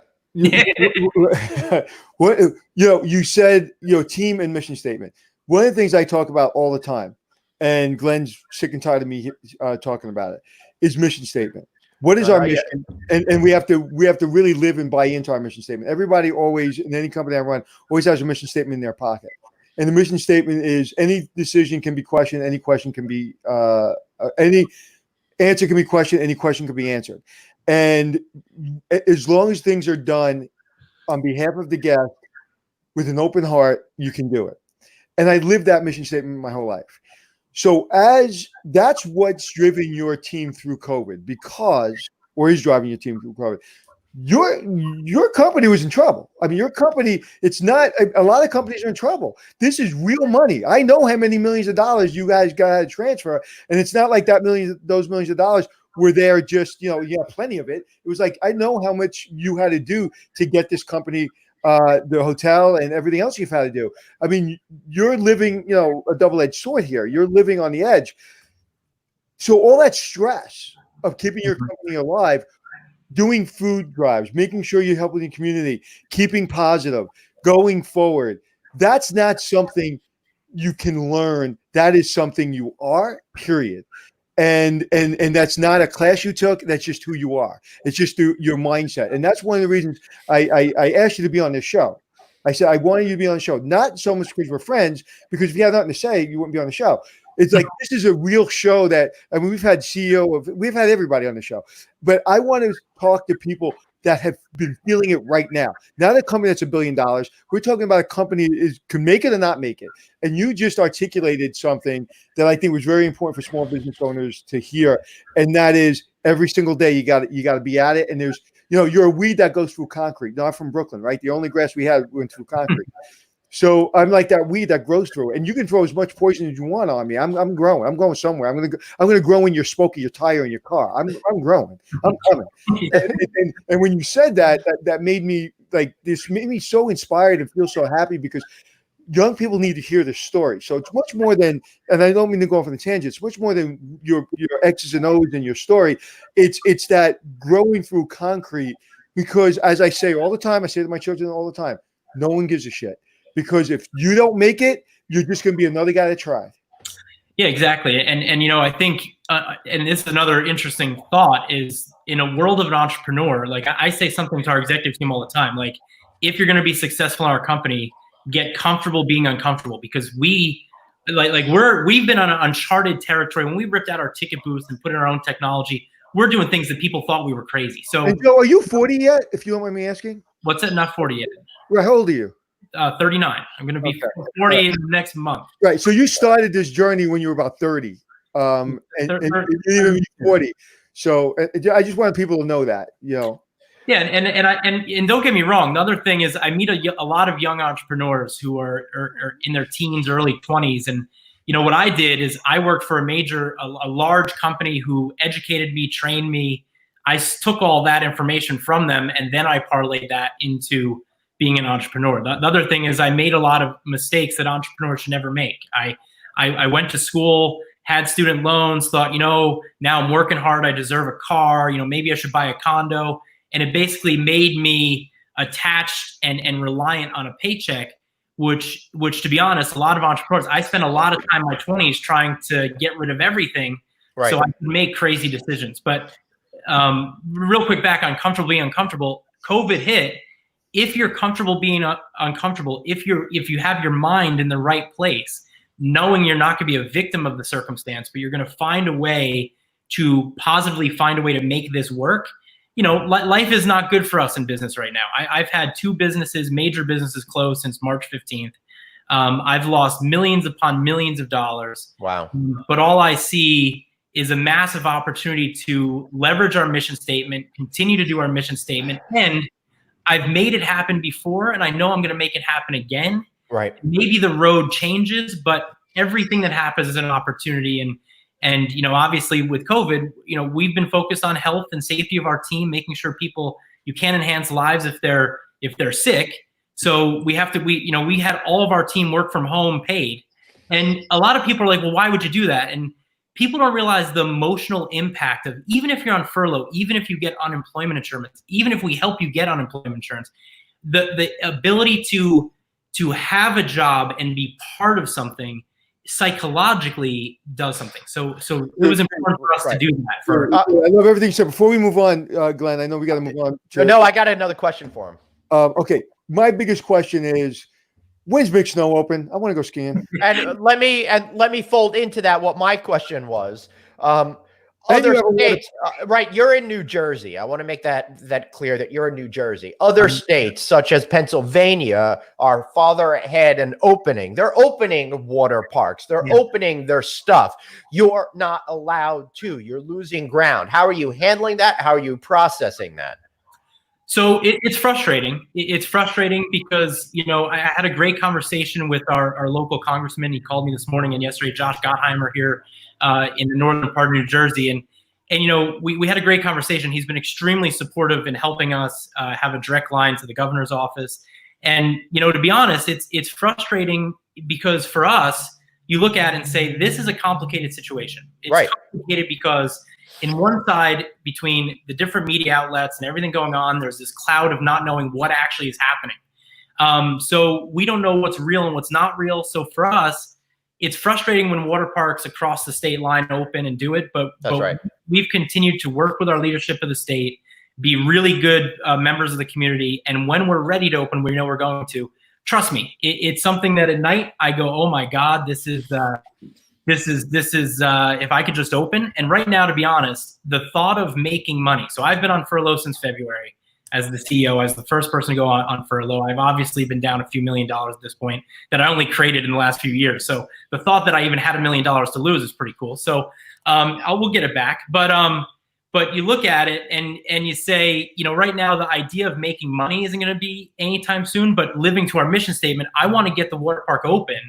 What you said, team and mission statement. One of the things I talk about all the time, and Glenn's sick and tired of me talking about it, is mission statement. What is our mission? And we have to really live and buy into our mission statement. Everybody always, in any company I run, always has a mission statement in their pocket. And the mission statement is, any decision can be questioned, any question can be any answer can be questioned, any question can be answered. And as long as things are done on behalf of the guest with an open heart, you can do it. And I lived that mission statement my whole life. So that's what's driven your team through COVID, or is driving your team through COVID. Your company was in trouble. I mean, your company, it's not, a lot of companies are in trouble. This is real money. I know how many millions of dollars you guys got to transfer. And it's not like those millions of dollars were there just, you have plenty of it. It was like, I know how much you had to do to get this company, the hotel and everything else you've had to do. I mean, you're living, a double-edged sword here. You're living on the edge. So all that stress of keeping your company alive, doing food drives, making sure you help with the community, keeping positive, going forward, that's not something you can learn. That is something you are, period. And that's not a class you took. That's just who you are. It's just your mindset. And that's one of the reasons I asked you to be on this show. I said, I wanted you to be on the show, not so much because we're friends, because if you had nothing to say, you wouldn't be on the show. It's like, this is a real show we've had we've had everybody on the show, but I want to talk to people that have been feeling it right now. Not a company that's $1 billion. We're talking about a company that can make it or not make it. And you just articulated something that I think was very important for small business owners to hear. And that is, every single day you got to be at it. And there's, you're a weed that goes through concrete. No, I'm from Brooklyn, right? The only grass we had went through concrete. So I'm like that weed that grows through, and you can throw as much poison as you want on me. I'm growing. I'm going somewhere. I'm gonna grow in your spoke of your tire in your car. I'm growing. I'm coming. And when you said that made me made me so inspired and feel so happy, because young people need to hear this story. So it's much more than, and I don't mean to go off on the tangent, it's much more than your X's and O's and your story. It's that growing through concrete, because as I say all the time, I say to my children all the time, no one gives a shit. Because if you don't make it, you're just going to be another guy that tried. Yeah, exactly. And I think, and this is another interesting thought, is in a world of an entrepreneur, like I say something to our executive team all the time, like, if you're going to be successful in our company, get comfortable being uncomfortable, because we've been on an uncharted territory. When we ripped out our ticket booth and put in our own technology, we're doing things that people thought we were crazy. So, and Joe, are you 40 yet? If you don't mind me asking. What's that? Not 40 yet. Right, how old are you? 39. I'm going to be 40 in the next month. Right. So you started this journey when you were about 30, and you didn't even be 40. So I just wanted people to know that, Yeah, and don't get me wrong. The other thing is, I meet a lot of young entrepreneurs who are in their teens, early 20s, and what I did is I worked for a large company who educated me, trained me. I took all that information from them, and then I parlayed that into being an entrepreneur. The other thing is I made a lot of mistakes that entrepreneurs should never make. I went to school, had student loans, thought, now I'm working hard, I deserve a car, maybe I should buy a condo. And it basically made me attached and reliant on a paycheck, which to be honest, a lot of entrepreneurs, I spent a lot of time in my 20s trying to get rid of everything so I could make crazy decisions. But real quick back on comfortable being uncomfortable, COVID hit. If you're comfortable being uncomfortable, if you have your mind in the right place, knowing you're not going to be a victim of the circumstance, but you're going to find a way to positively find a way to make this work. Life is not good for us in business right now. I've had 2 major businesses close since March 15th. I've lost millions upon millions of dollars. Wow. But all I see is a massive opportunity to leverage our mission statement, continue to do our mission statement. And I've made it happen before, and I know I'm going to make it happen again. Right. Maybe the road changes, but everything that happens is an opportunity. And obviously with COVID, we've been focused on health and safety of our team, making sure you can enhance lives if they're sick. So we had all of our team work from home paid. And a lot of people are like, well, why would you do that? And people don't realize the emotional impact of, even if you're on furlough, even if you get unemployment insurance, even if we help you get unemployment insurance, the ability to have a job and be part of something psychologically does something. So it was important for us to do that. I love everything. So before we move on, Glenn, I know we got to move on. No, I got another question for him. Okay. My biggest question is, when's Big Snow open? I want to go skiing. And let me fold into that what my question was. Other states, right? You're in New Jersey. I want to make that clear that you're in New Jersey. Other states, such as Pennsylvania, are farther ahead and opening. They're opening water parks. They're opening their stuff. You're not allowed to. You're losing ground. How are you handling that? How are you processing that? So it's frustrating. It's frustrating because, I had a great conversation with our local congressman. He called me this morning and yesterday, Josh Gottheimer here in the northern part of New Jersey. And we had a great conversation. He's been extremely supportive in helping us have a direct line to the governor's office. And, to be honest, it's frustrating because for us, you look at it and say, this is a complicated situation. It's complicated because in one side, between the different media outlets and everything going on, there's this cloud of not knowing what actually is happening. So we don't know what's real and what's not real. So for us, it's frustrating when water parks across the state line open and do it. But we've continued to work with our leadership of the state, be really good members of the community. And when we're ready to open, we know we're going to. Trust me, it's something that at night I go, oh my God, this is if I could just open. And right now, to be honest, the thought of making money. So I've been on furlough since February as the CEO, as the first person to go on furlough. I've obviously been down a few $1 million at this point that I only created in the last few years. So the thought that I even had $1 million to lose is pretty cool. So we'll get it back. But you look at it and you say, right now the idea of making money isn't going to be anytime soon, but living to our mission statement, I want to get the water park open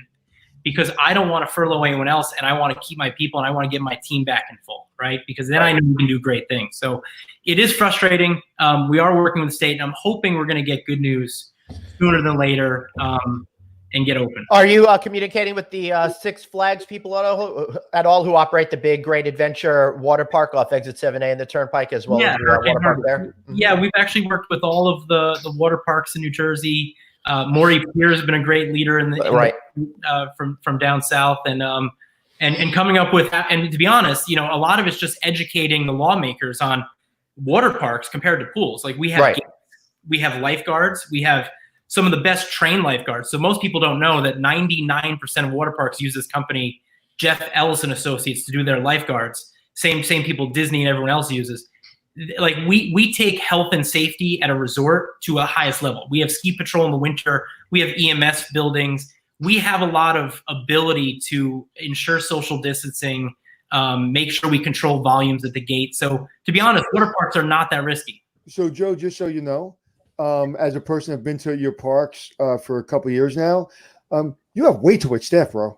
because I don't want to furlough anyone else, and I want to keep my people, and I want to get my team back in full, right? Because then I know we can do great things. So it is frustrating. We are working with the state, and I'm hoping we're going to get good news sooner than later and get open. Are you communicating with the Six Flags people at all who operate the big Great Adventure water park off Exit 7A and the Turnpike as well as the water park there? Yeah, we've actually worked with all of the water parks in New Jersey. Maury Pierre has been a great leader from down south, and coming up with that. And to be honest, a lot of it's just educating the lawmakers on water parks compared to pools. Like we have lifeguards, we have some of the best trained lifeguards. So most people don't know that 99% of water parks use this company, Jeff Ellis and Associates, to do their lifeguards. Same people Disney and everyone else uses. Like we take health and safety at a resort to a highest level. We have ski patrol in the winter. We have EMS buildings. We have a lot of ability to ensure social distancing, make sure we control volumes at the gate. So to be honest, water parks are not that risky. So Joe, just so you know, as a person who've been to your parks for a couple of years now, you have way too much staff, bro.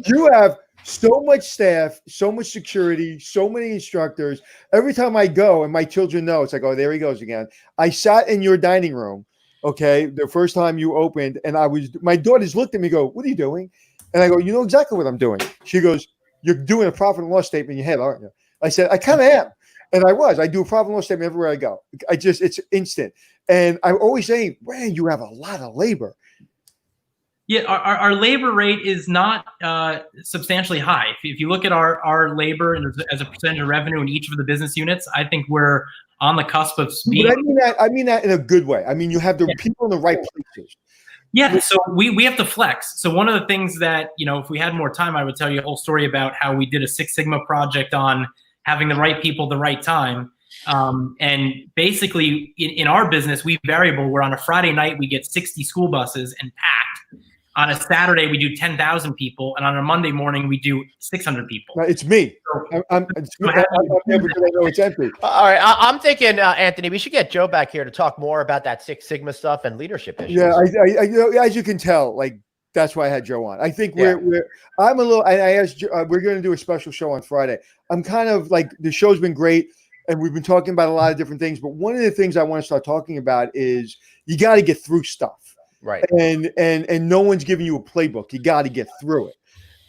You have so much staff, so much security, so many instructors. Every time I go, and my children know, it's like, oh, there he goes again. I sat in your dining room, okay, the first time you opened, and my daughters looked at me and go, what are you doing? And I go, you know exactly what I'm doing. She goes, you're doing a profit and loss statement in your head, aren't you? I said, I kind of am. And I do a profit and loss statement everywhere I go. It's instant. And I'm always saying, man, you have a lot of labor. Yeah, our labor rate is not substantially high. If you look at our labor as a percentage of revenue in each of the business units, I think we're on the cusp of being. But I mean that in a good way. I mean, you have the people in the right places. Yeah, so we have to flex. So one of the things that, if we had more time, I would tell you a whole story about how we did a Six Sigma project on having the right people at the right time. And basically in our business, we variable. We're on a Friday night, we get 60 school buses and packed. On a Saturday, we do 10,000 people, and on a Monday morning, we do 600 people. It's me. I'm there because I know it's empty. All right, I'm thinking, Anthony, we should get Joe back here to talk more about that Six Sigma stuff and leadership issues. Yeah, I as you can tell, like that's why I had Joe on. I think I'm a little. I asked. We're going to do a special show on Friday. I'm kind of like the show's been great, and we've been talking about a lot of different things. But one of the things I want to start talking about is you got to get through stuff. Right. And no one's giving you a playbook. You got to get through it.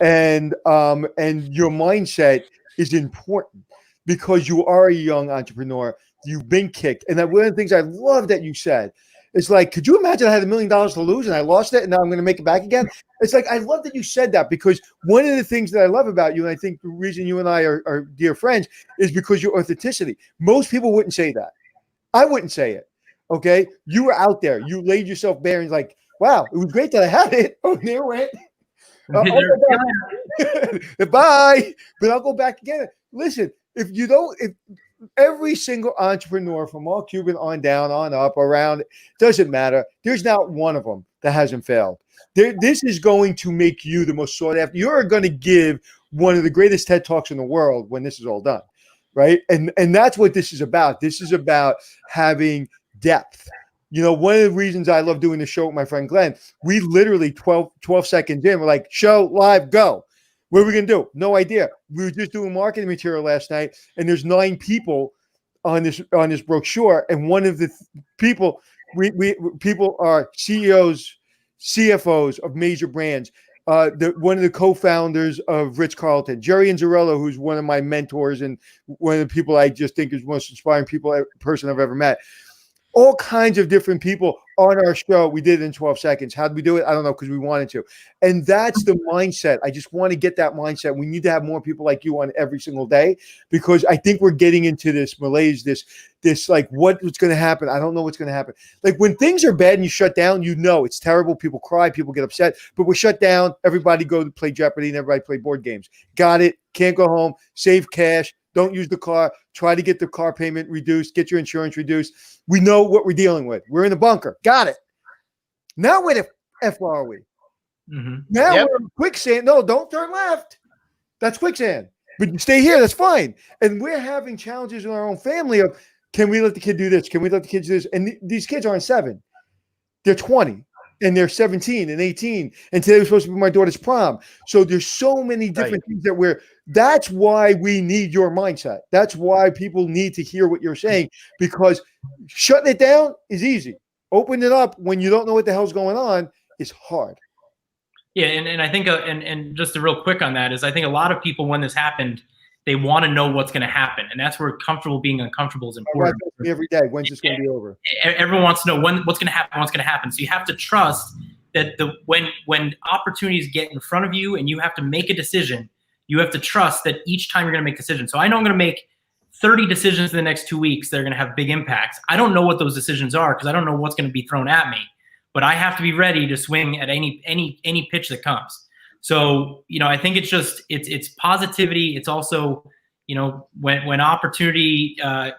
And your mindset is important because you are a young entrepreneur. You've been kicked. And one of the things I love that you said is like, could you imagine I had $1 million to lose and I lost it and now I'm going to make it back again? It's like, I love that you said that because one of the things that I love about you, and I think the reason you and I are dear friends, is because your authenticity. Most people wouldn't say that. I wouldn't say it. Okay, you were out there. You laid yourself bare, and like, wow, it was great that I had it. Oh, there it went. Bye. But I'll go back again. Listen, if every single entrepreneur from all Cuban on down, on up, around, doesn't matter. There's not one of them that hasn't failed. This is going to make you the most sought after. You're going to give one of the greatest TED Talks in the world when this is all done, right? And that's what this is about. This is about having depth. One of the reasons I love doing the show with my friend Glenn, we literally 12 seconds in, we're like, show, live, go. What are we going to do? No idea. We were just doing marketing material last night, and there's 9 people on this brochure, and one of the people, people are CEOs, CFOs of major brands. One of the co-founders of Ritz-Carlton, Jerry Inzarello, who's one of my mentors and one of the people I just think is the most inspiring person I've ever met. All kinds of different people on our show. We did it in 12 seconds. How did we do it? I don't know, because we wanted to. And that's the mindset. I just want to get that mindset. We need to have more people like you on every single day, because I think we're getting into this malaise, this like, what's going to happen? I don't know what's going to happen. Like when things are bad and you shut down, it's terrible. People cry, people get upset, but we're shut down. Everybody go to play Jeopardy and everybody play board games. Got it. Can't go home. Save cash. Don't use the car. Try to get the car payment reduced. Get your insurance reduced. We know what we're dealing with. We're in the bunker. Got it. Now where the F are we? Mm-hmm. Now we're in quicksand. No, don't turn left. That's quicksand. But you stay here. That's fine. And we're having challenges in our own family of, can we let the kid do this? Can we let the kids do this? And these kids aren't 7. They're 20. And they're 17 and 18. And today was supposed to be my daughter's prom. So there's so many different things that's why we need your mindset. That's why people need to hear what you're saying, because shutting it down is easy. Open it up when you don't know what the hell's going on is hard. Yeah. And I think, and just a real quick on that is, I think a lot of people, when this happened, they want to know what's going to happen. And that's where comfortable being uncomfortable is important. Every day. When's this going to be over? Everyone wants to know what's going to happen. So you have to trust that when opportunities get in front of you and you have to make a decision, you have to trust that each time you're going to make decisions. So I know I'm going to make 30 decisions in the next 2 weeks that are going to have big impacts. I don't know what those decisions are because I don't know what's going to be thrown at me, but I have to be ready to swing at any pitch that comes. So, I think it's positivity. It's also, when opportunity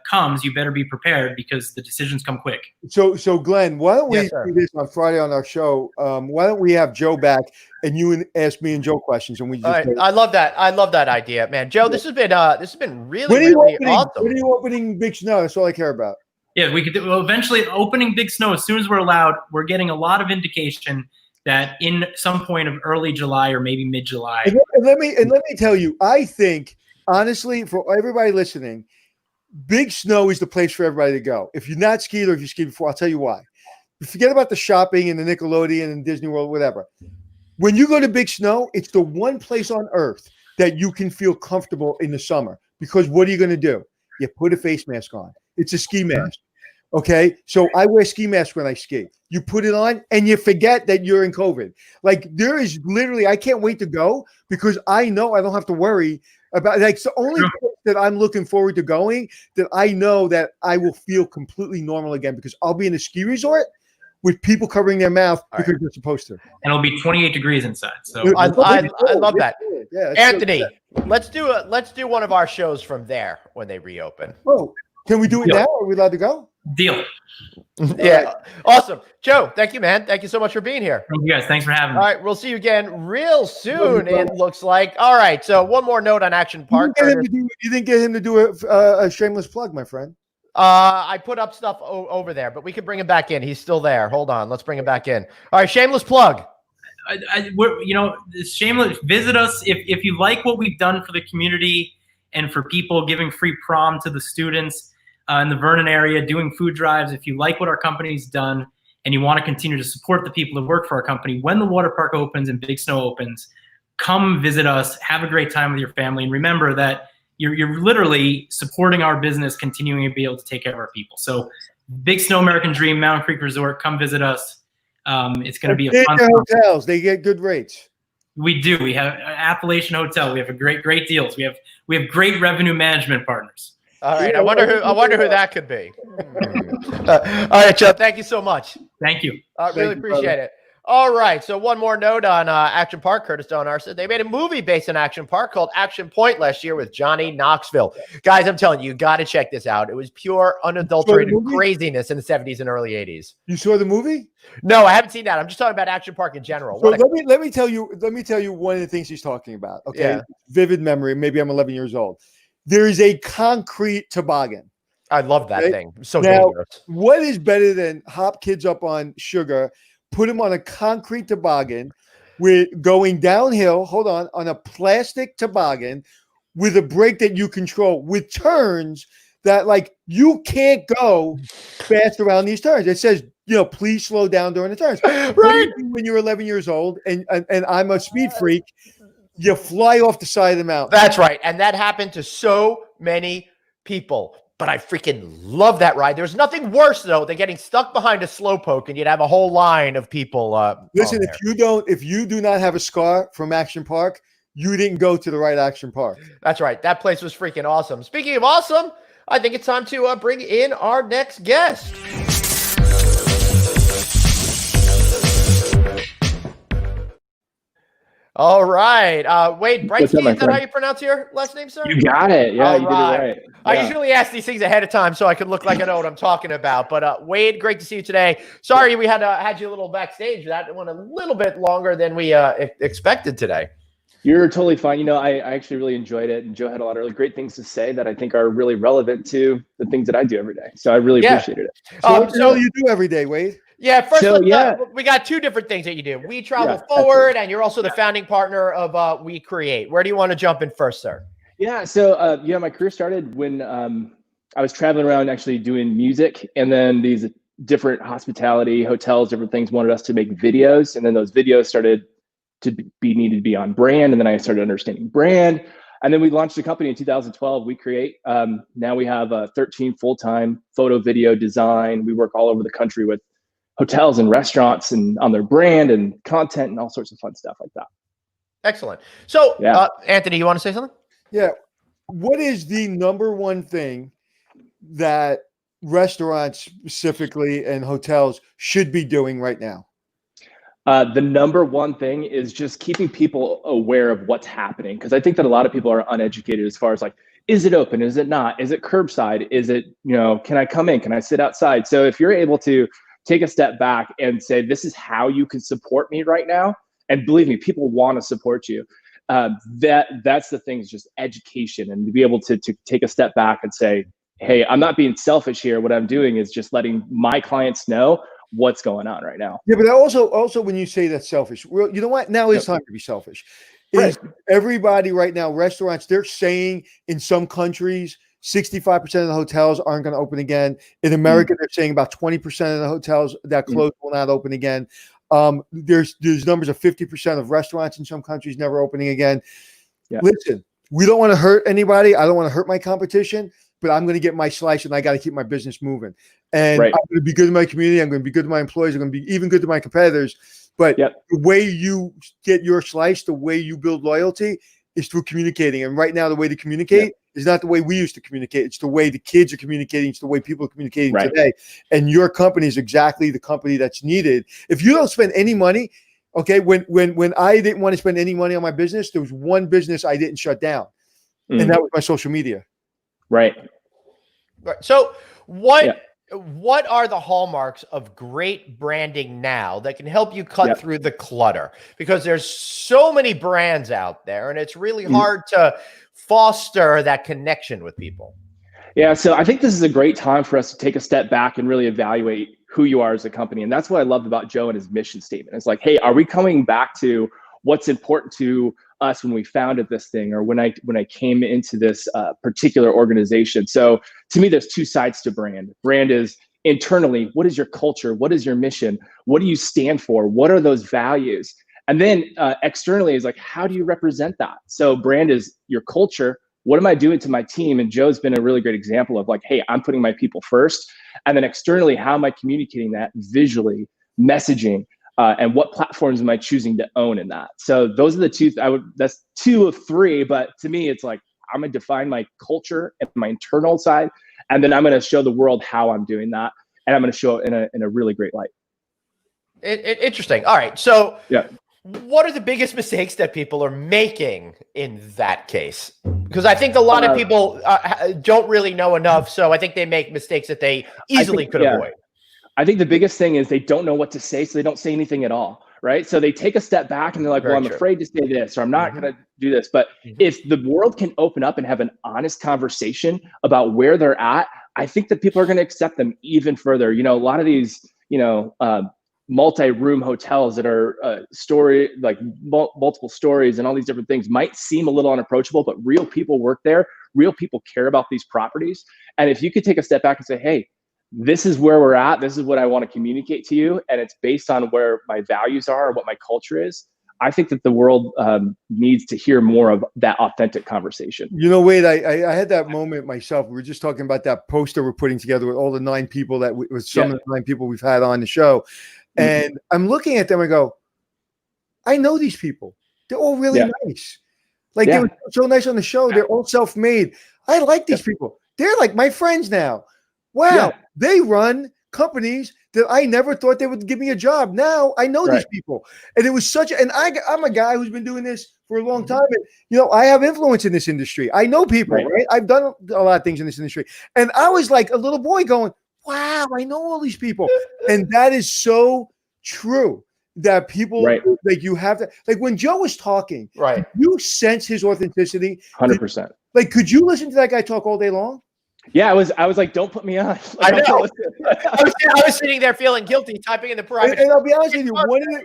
comes, you better be prepared because the decisions come quick. So Glenn, why don't we do this on Friday on our show? Why don't we have Joe back and you ask me and Joe questions, and we just. All right. I love that idea, man. Joe, this has been really awesome. When are you opening Big Snow? That's all I care about. Yeah, we could eventually opening Big Snow as soon as we're allowed. We're getting a lot of indication that in some point of early July or maybe mid-July. And let me tell you, I think honestly, for everybody listening, Big Snow is the place for everybody to go. If you're not skied or if you skied before, I'll tell you why. Forget about the shopping and the Nickelodeon and Disney World, whatever. When you go to Big Snow, it's the one place on earth that you can feel comfortable in the summer. Because what are you going to do? You put a face mask on. It's a ski mask. Okay, so I wear ski mask when I ski. You put it on and you forget that you're in COVID. Like there is literally, I can't wait to go because I know I don't have to worry about. Like it's the only place that I'm looking forward to going that I know that I will feel completely normal again because I'll be in a ski resort with people covering their mouth because they're supposed to. And it'll be 28 degrees inside. So I love that. Yeah, Anthony, let's do one of our shows from there when they reopen. Oh, can we do it now? Are we allowed to go? Deal. Yeah. Awesome. Joe, thank you, man. Thank you so much for being here. Thank you guys. Thanks for having me. All right. We'll see you again real soon, it looks like. All right. So one more note on Action Park. You didn't get him to do a shameless plug, my friend. I put up stuff over there, but we can bring him back in. He's still there. Hold on. Let's bring him back in. All right. Shameless plug. Shameless. Visit us if you like what we've done for the community and for people, giving free prom to the students in the Vernon area, doing food drives. If you like what our company's done and you want to continue to support the people that work for our company, when the water park opens and Big Snow opens, come visit us, have a great time with your family, and remember that you're literally supporting our business, continuing to be able to take care of our people. So Big Snow American Dream, Mountain Creek Resort, come visit us. It's going to be a fun hotels. They get good rates. We do. We have Appalachian Hotel. We have great deals. We have great revenue management partners. All right. I wonder who that could be. All right, Joe. Thank you so much. Thank you. I really appreciate it. All right. So one more note on Action Park. Curtis Donar said they made a movie based on Action Park called Action Point last year with Johnny Knoxville. Guys, I'm telling you, got to check this out. It was pure, unadulterated craziness in the 70s and early 80s. You saw the movie? No, I haven't seen that. I'm just talking about Action Park in general. So let me tell you one of the things he's talking about. Okay, yeah. Vivid memory. Maybe I'm 11 years old. There is a concrete toboggan. I love that thing. So now, dangerous. What is better than hop kids up on sugar, put them on a concrete toboggan with going downhill, on a plastic toboggan with a brake that you control with turns that like you can't go fast around these turns. It says, please slow down during the turns. Right. When you're 11 years old and I'm a speed freak, you fly off the side of the mountain. That's right. And that happened to so many people. But I freaking love that ride. There's nothing worse, though, than getting stuck behind a slowpoke and you'd have a whole line of people. Listen, if you do not have a scar from Action Park, you didn't go to the right Action Park. That's right. That place was freaking awesome. Speaking of awesome, I think it's time to bring in our next guest. All right. Wade Breitzke, is that how you pronounce your last name, sir? You got it. Yeah, you did it right. Yeah. I usually ask these things ahead of time so I could look like I know what I'm talking about. But Wade, great to see you today. Sorry we had you a little backstage. That went a little bit longer than we expected today. You're totally fine. I actually really enjoyed it. And Joe had a lot of really great things to say that I think are really relevant to the things that I do every day. So I really appreciated it. So what the hell you do every day, Wade? Yeah, first, we got two different things that you do. We Travel Forward, and you're also the founding partner of WeCreate. Where do you want to jump in first, sir? Yeah, so my career started when I was traveling around actually doing music, and then these different hospitality, hotels, different things wanted us to make videos, and then those videos started to needed to be on brand, and then I started understanding brand, and then we launched a company in 2012, WeCreate. Now we have 13 full-time photo, video, design. We work all over the country with hotels and restaurants and on their brand and content and all sorts of fun stuff like that. Excellent. So, Anthony, you want to say something? Yeah. What is the number one thing that restaurants specifically and hotels should be doing right now? The number one thing is just keeping people aware of what's happening. Because I think that a lot of people are uneducated as far as like, is it open? Is it not? Is it curbside? Is it, can I come in? Can I sit outside? So if you're able to take a step back and say, this is how you can support me right now. And believe me, people want to support you. That's the thing, is just education, and to be able to take a step back and say, hey, I'm not being selfish here. What I'm doing is just letting my clients know what's going on right now. Yeah, but also when you say that's selfish, well, you know what? Now it's time to be selfish. Right. Everybody right now, restaurants, they're saying in some countries, 65% of the hotels aren't going to open again. In America, they're saying about 20% of the hotels that closed will not open again. There's numbers of 50% of restaurants in some countries never opening again. Yeah. Listen, we don't want to hurt anybody. I don't want to hurt my competition, but I'm going to get my slice and I got to keep my business moving. And I'm going to be good to my community. I'm going to be good to my employees. I'm going to be even good to my competitors. But the way you get your slice, the way you build loyalty is through communicating. And right now, the way to communicate is not the way we used to communicate. It's the way the kids are communicating. It's the way people are communicating today. And your company is exactly the company that's needed. If you don't spend any money, okay, when I didn't want to spend any money on my business, there was one business I didn't shut down. And that was my social media. Right. So what are the hallmarks of great branding now that can help you cut through the clutter? Because there's so many brands out there and it's really hard to foster that connection with people. Yeah. So I think this is a great time for us to take a step back and really evaluate who you are as a company. And that's what I love about Joe and his mission statement. It's like, hey, are we coming back to what's important to us when we founded this thing, or when I came into this particular organization? So to me, there's two sides to brand. Brand is internally, what is your culture? What is your mission? What do you stand for? What are those values? And then externally is like, how do you represent that? So brand is your culture. What am I doing to my team? And Joe's been a really great example of like, hey, I'm putting my people first. And then externally, how am I communicating that visually, messaging? And what platforms am I choosing to own in that? So those are the two. That's 2 of 3. But to me, it's like I'm gonna define my culture and my internal side, and then I'm gonna show the world how I'm doing that, and I'm gonna show it in a really great light. Interesting. All right. So what are the biggest mistakes that people are making in that case? Because I think a lot of people don't really know enough, so I think they make mistakes that they easily could avoid. I think the biggest thing is they don't know what to say, so they don't say anything at all, right? So they take a step back and they're like, well, I'm afraid to say this, or I'm not going to do this. But if the world can open up and have an honest conversation about where they're at, I think that people are going to accept them even further. You know, a lot of these, multi-room hotels that are multiple stories and all these different things might seem a little unapproachable, but real people work there. Real people care about these properties. And if you could take a step back and say, hey, this is where we're at. This is what I want to communicate to you. And it's based on where my values are or what my culture is. I think that the world needs to hear more of that authentic conversation. You know, Wade, I had that moment myself. We were just talking about that poster we're putting together with all the 9 people that with some of the 9 people we've had on the show. And I'm looking at them and go, I know these people. They're all really nice. Like they were so nice on the show. They're all self-made. I like these people. They're like my friends now. Wow, they run companies that I never thought they would give me a job. Now I know these people. And it was I'm a guy who's been doing this for a long time. And, I have influence in this industry. I know people, right? I've done a lot of things in this industry. And I was like a little boy going, wow, I know all these people. And that is so true that people, like you have to, like when Joe was talking, you sense his authenticity. 100%. Like, could you listen to that guy talk all day long? Yeah, I was like, don't put me on. Like, I know. I was sitting there feeling guilty, typing in the private. And I'll be honest with you,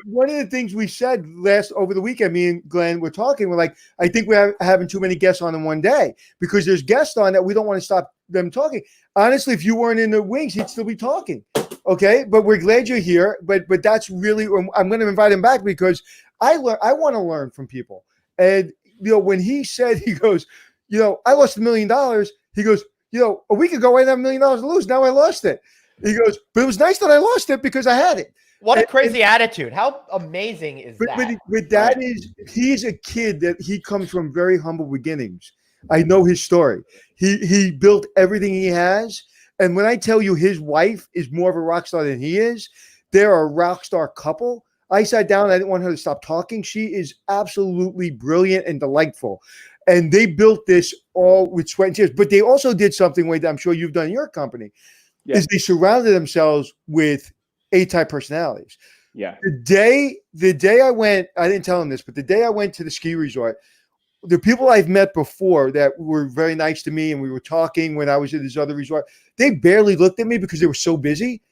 one of the things we said over the weekend, me and Glenn were talking. We're like, I think we're having too many guests on in one day because there's guests on that we don't want to stop them talking. Honestly, if you weren't in the wings, he'd still be talking. Okay, but we're glad you're here. But that's really, I'm going to invite him back because I want to learn from people. And when he said, he goes, I lost $1 million. He goes, a week ago I didn't have $1 million to lose. Now I lost it. He goes, but it was nice that I lost it because I had it. What a crazy attitude. How amazing is that? But that is, he's a kid that he comes from very humble beginnings. I know his story. He built everything he has. And when I tell you his wife is more of a rock star than he is, they're a rock star couple. I sat down. I didn't want her to stop talking. She is absolutely brilliant and delightful. And they built this all with sweat and tears. But they also did something, Wade, that I'm sure you've done in your company, is they surrounded themselves with A-type personalities. Yeah. The day I went, I didn't tell them this, but the day I went to the ski resort, the people I've met before that were very nice to me and we were talking when I was at this other resort, they barely looked at me because they were so busy.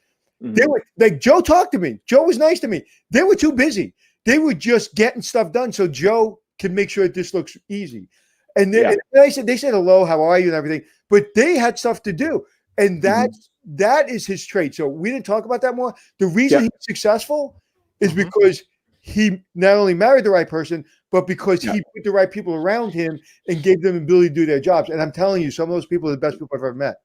They were like, Joe talked to me. Joe was nice to me. They were too busy. They were just getting stuff done so Joe can make sure that this looks easy. And they said hello, how are you, and everything. But they had stuff to do, and that is his trait. So we didn't talk about that more. The reason he's successful is because he not only married the right person, but because he put the right people around him and gave them the ability to do their jobs. And I'm telling you, some of those people are the best people I've ever met.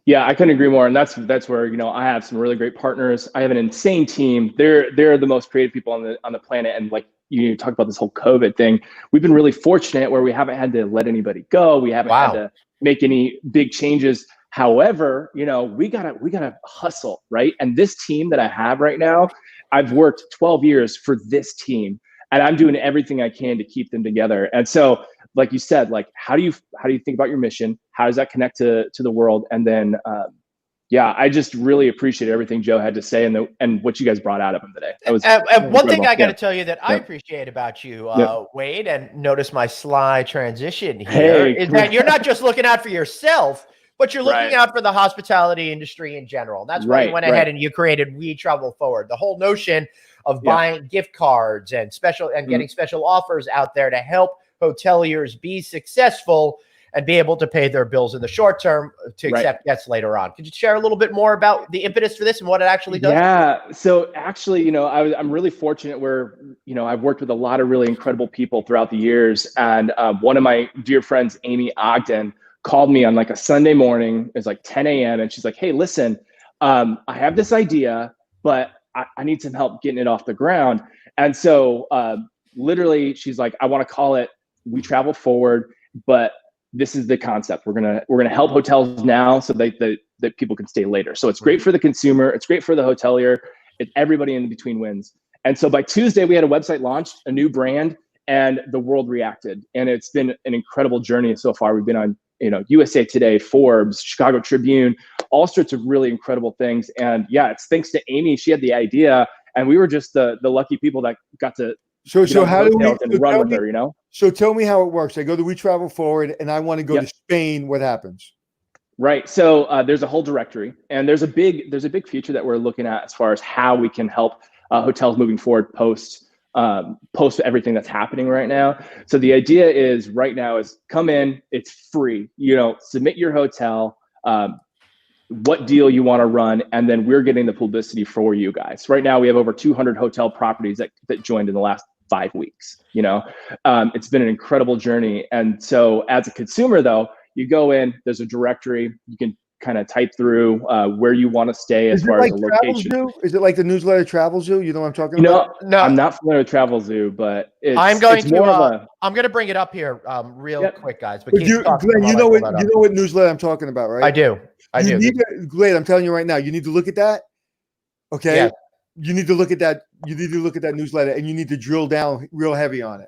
Yeah, I couldn't agree more. And that's where, you know, I have some really great partners. I have an insane team. They're the most creative people on the planet. And like you talked about this whole COVID thing, we've been really fortunate where we haven't had to let anybody go. We haven't had to make any big changes. However, you know, we gotta hustle, right? And this team that I have right now, I've worked 12 years for this team, and I'm doing everything I can to keep them together. And so, like you said, like how do you think about your mission? How does that connect to the world? And then, I just really appreciate everything Joe had to say and what you guys brought out of him today. That was one thing I got to tell you that I appreciate about you, Wade, and notice my sly transition here, is that you're not just looking out for yourself, but you're looking out for the hospitality industry in general. That's why you went ahead and you created We Travel Forward. The whole notion of buying gift cards and getting special offers out there to help hoteliers be successful and be able to pay their bills in the short term to accept guests later on. Could you share a little bit more about the impetus for this and what it actually does? Yeah. So actually, you know, I'm really fortunate where, you know, I've worked with a lot of really incredible people throughout the years. And one of my dear friends, Amy Ogden, called me on like a Sunday morning. It's like 10 a.m. And she's like, hey, listen, I have this idea, but I need some help getting it off the ground. And so literally she's like, I want to call it We Travel Forward, but this is the concept. We're gonna help hotels now so that people can stay later. So it's great for the consumer, it's great for the hotelier, everybody in between wins. And so by Tuesday, we had a website launched, a new brand, and the world reacted. And it's been an incredible journey so far. We've been on, you know, USA Today, Forbes, Chicago Tribune, all sorts of really incredible things. And yeah, it's thanks to Amy. She had the idea, and we were just the lucky people that got to how do we run with her, you know? So tell me how it works. I go to We Travel Forward and I want to go to Spain. What happens? Right. So there's a whole directory, and there's a big feature that we're looking at as far as how we can help hotels moving forward post everything that's happening right now. So the idea is right now is come in, it's free, you know, submit your hotel, what deal you want to run, and then we're getting the publicity for you guys. Right now we have over 200 hotel properties that joined in the last 5 weeks. You know, it's been an incredible journey. And so as a consumer though, you go in, there's a directory, you can kind of type through where you want to stay as far as the location. Zoo? Is it like the newsletter Travel Zoo? You know what I'm talking about? No, I'm not familiar with Travel Zoo, but I'm going to bring it up here real quick, guys. But Glenn, you know what newsletter I'm talking about, right? I do. Glenn, I'm telling you right now, you need to look at that. Okay. Yeah. You need to look at that. You need to look at that newsletter, and you need to drill down real heavy on it.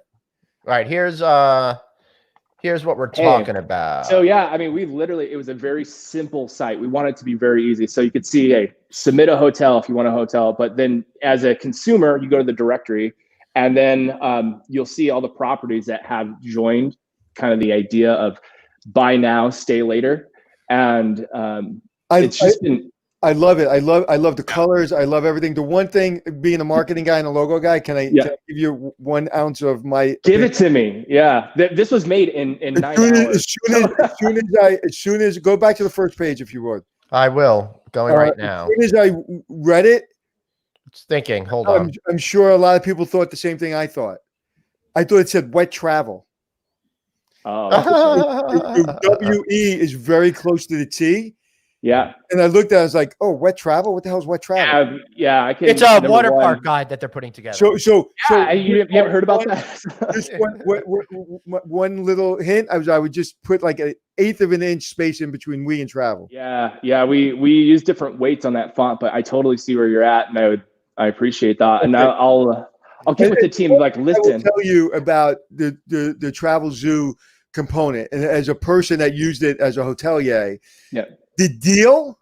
All right. Here's what we're talking about. So yeah, I mean, it was a very simple site. We want it to be very easy. So you could see, hey, submit a hotel if you want a hotel, but then as a consumer, you go to the directory, and then you'll see all the properties that have joined kind of the idea of buy now, stay later. And I love it. I love the colors. I love everything. The one thing, being a marketing guy and a logo guy, can I give you 1 ounce of my? Give it to me. Yeah, this was made in 9 hours. As soon as go back to the first page, if you would. I will. Going right now. As soon as I read it, it's thinking. Hold on. I'm sure a lot of people thought the same thing I thought. I thought it said wet travel. Oh, WE is very close to the T. Yeah. And I looked at it, I was like, oh, wet travel? What the hell is wet travel? Yeah, I can. It's a water park guide that they're putting together. So you haven't heard about that? Just one little hint. I would just put like 1/8 of an inch space in between we and travel. Yeah. We use different weights on that font, but I totally see where you're at, and I appreciate that. And I'll get with the team. Like, listen, I will tell you about the Travel Zoo component, and as a person that used it as a hotelier, the deal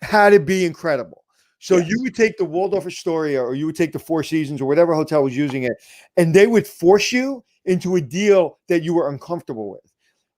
had to be incredible. So you would take the Waldorf Astoria, or you would take the Four Seasons, or whatever hotel was using it, and they would force you into a deal that you were uncomfortable with.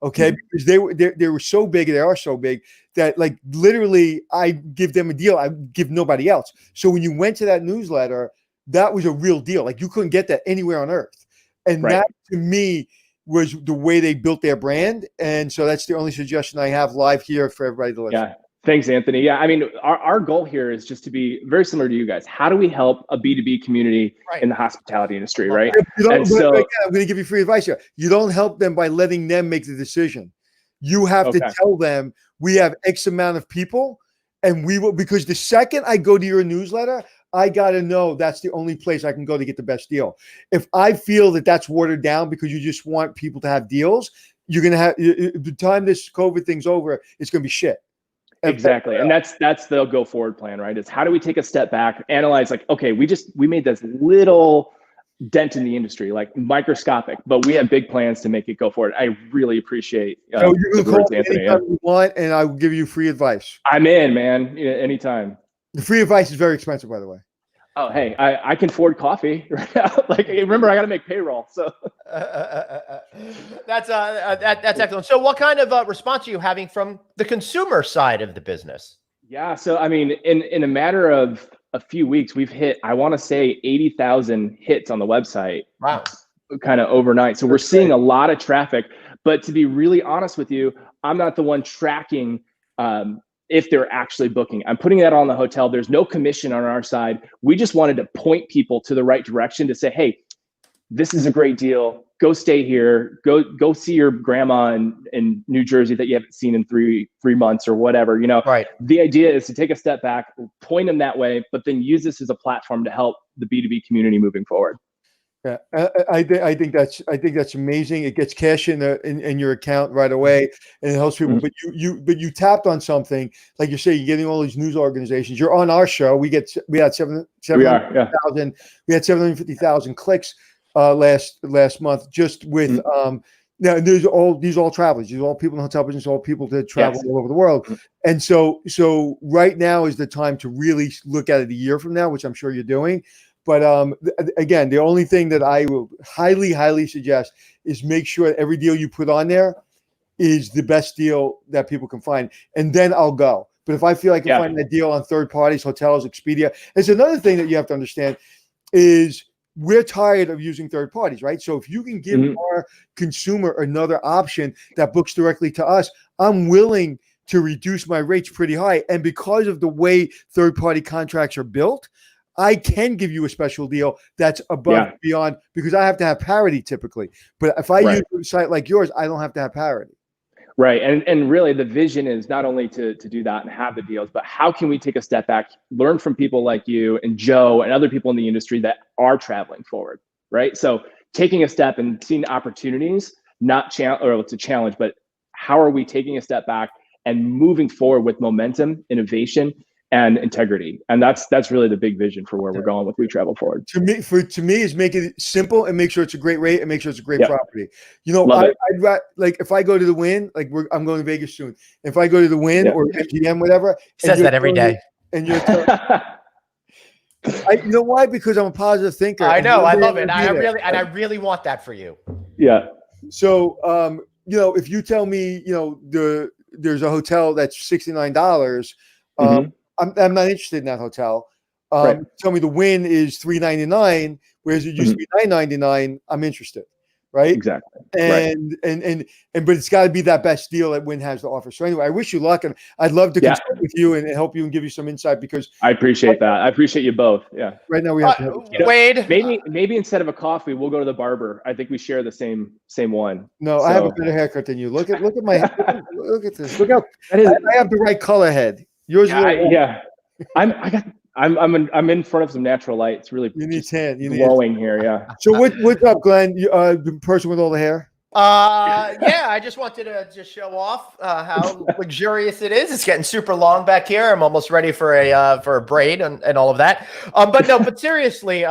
Okay, because they were so big, they are so big that like literally I give them a deal I give nobody else. So when you went to that newsletter, that was a real deal. Like you couldn't get that anywhere on earth. And that to me was the way they built their brand. And so that's the only suggestion I have live here for everybody to listen. Yeah. Thanks, Anthony. Yeah, I mean, our goal here is just to be very similar to you guys. How do we help a B2B community in the hospitality industry, right? And so, again, I'm going to give you free advice here. You don't help them by letting them make the decision. You have to tell them we have X amount of people, and we will, because the second I go to your newsletter, I got to know that's the only place I can go to get the best deal. If I feel that that's watered down because you just want people to have deals, you're going to have, the time this COVID thing's over, it's going to be shit. Exactly. And that's the go forward plan, right? It's how do we take a step back, analyze like, okay, we made this little dent in the industry, like microscopic, but we have big plans to make it go forward. I really appreciate so you can call me anytime you want, and I will give you free advice. I'm in, man. Anytime. The free advice is very expensive, by the way. Oh, hey, I can afford coffee right now. Like, remember, I got to make payroll. So that's excellent. So what kind of response are you having from the consumer side of the business? Yeah. So, I mean, in a matter of a few weeks, we've hit, I want to say 80,000 hits on the website. Wow. Kind of overnight. So we're seeing a lot of traffic, but to be really honest with you, I'm not the one tracking, if they're actually booking. I'm putting that on the hotel. There's no commission on our side. We just wanted to point people to the right direction to say, hey, this is a great deal. Go stay here. Go see your grandma in New Jersey that you haven't seen in three months or whatever. You know, right. The idea is to take a step back, point them that way, but then use this as a platform to help the B2B community moving forward. Yeah, I think that's amazing. It gets cash in your account right away, and it helps people. Mm-hmm. But you tapped on something, like you say, you're getting all these news organizations. You're on our show. We had 750,000 clicks last month just with now these all travelers. These are all people in the hotel business, all people that travel all over the world. And so right now is the time to really look at it a year from now, which I'm sure you're doing. But again, the only thing that I will highly suggest is make sure that every deal you put on there is the best deal that people can find. And then I'll go. But if I feel I can find that deal on third parties, hotels, Expedia, there's another thing that you have to understand is we're tired of using third parties, right? So if you can give our consumer another option that books directly to us, I'm willing to reduce my rates pretty high. And because of the way third-party contracts are built, I can give you a special deal that's above and beyond, because I have to have parity typically. But if I use a site like yours, I don't have to have parity. Right. And really the vision is not only to do that and have the deals, but how can we take a step back, learn from people like you and Joe and other people in the industry that are traveling forward, right? So taking a step and seeing opportunities, it's a challenge, but how are we taking a step back and moving forward with momentum, innovation, and integrity? And that's really the big vision for where we're going with We Travel Forward. To me is make it simple and make sure it's a great rate and make sure it's a great property. You know, I'd like if I go to the Wynn, like I'm going to Vegas soon. If I go to the Wynn or MGM, whatever, says that every day. And you're you know why? Because I'm a positive thinker. I know. I love it. I really want that for you. Yeah. So, you know, if you tell me, you know, there's a hotel that's $69, I'm not interested in that hotel. Tell me the Wynn is $399, whereas it used to be $999. I'm interested, right? Exactly. And but it's got to be that best deal that Wynn has to offer. So anyway, I wish you luck, and I'd love to consult with you and help you and give you some insight, because I appreciate that. I appreciate you both. Yeah. Right now we have to Wade. Maybe instead of a coffee, we'll go to the barber. I think we share the same one. No, so. I have a better haircut than you. Look at my head. Look at this. Look how I have the right color head. Yours is I'm in front of some natural light. It's really glowing here. Yeah. So what's up, Glenn? The person with all the hair. I just wanted to just show off how luxurious it is. It's getting super long back here. I'm almost ready for a braid and all of that. But seriously,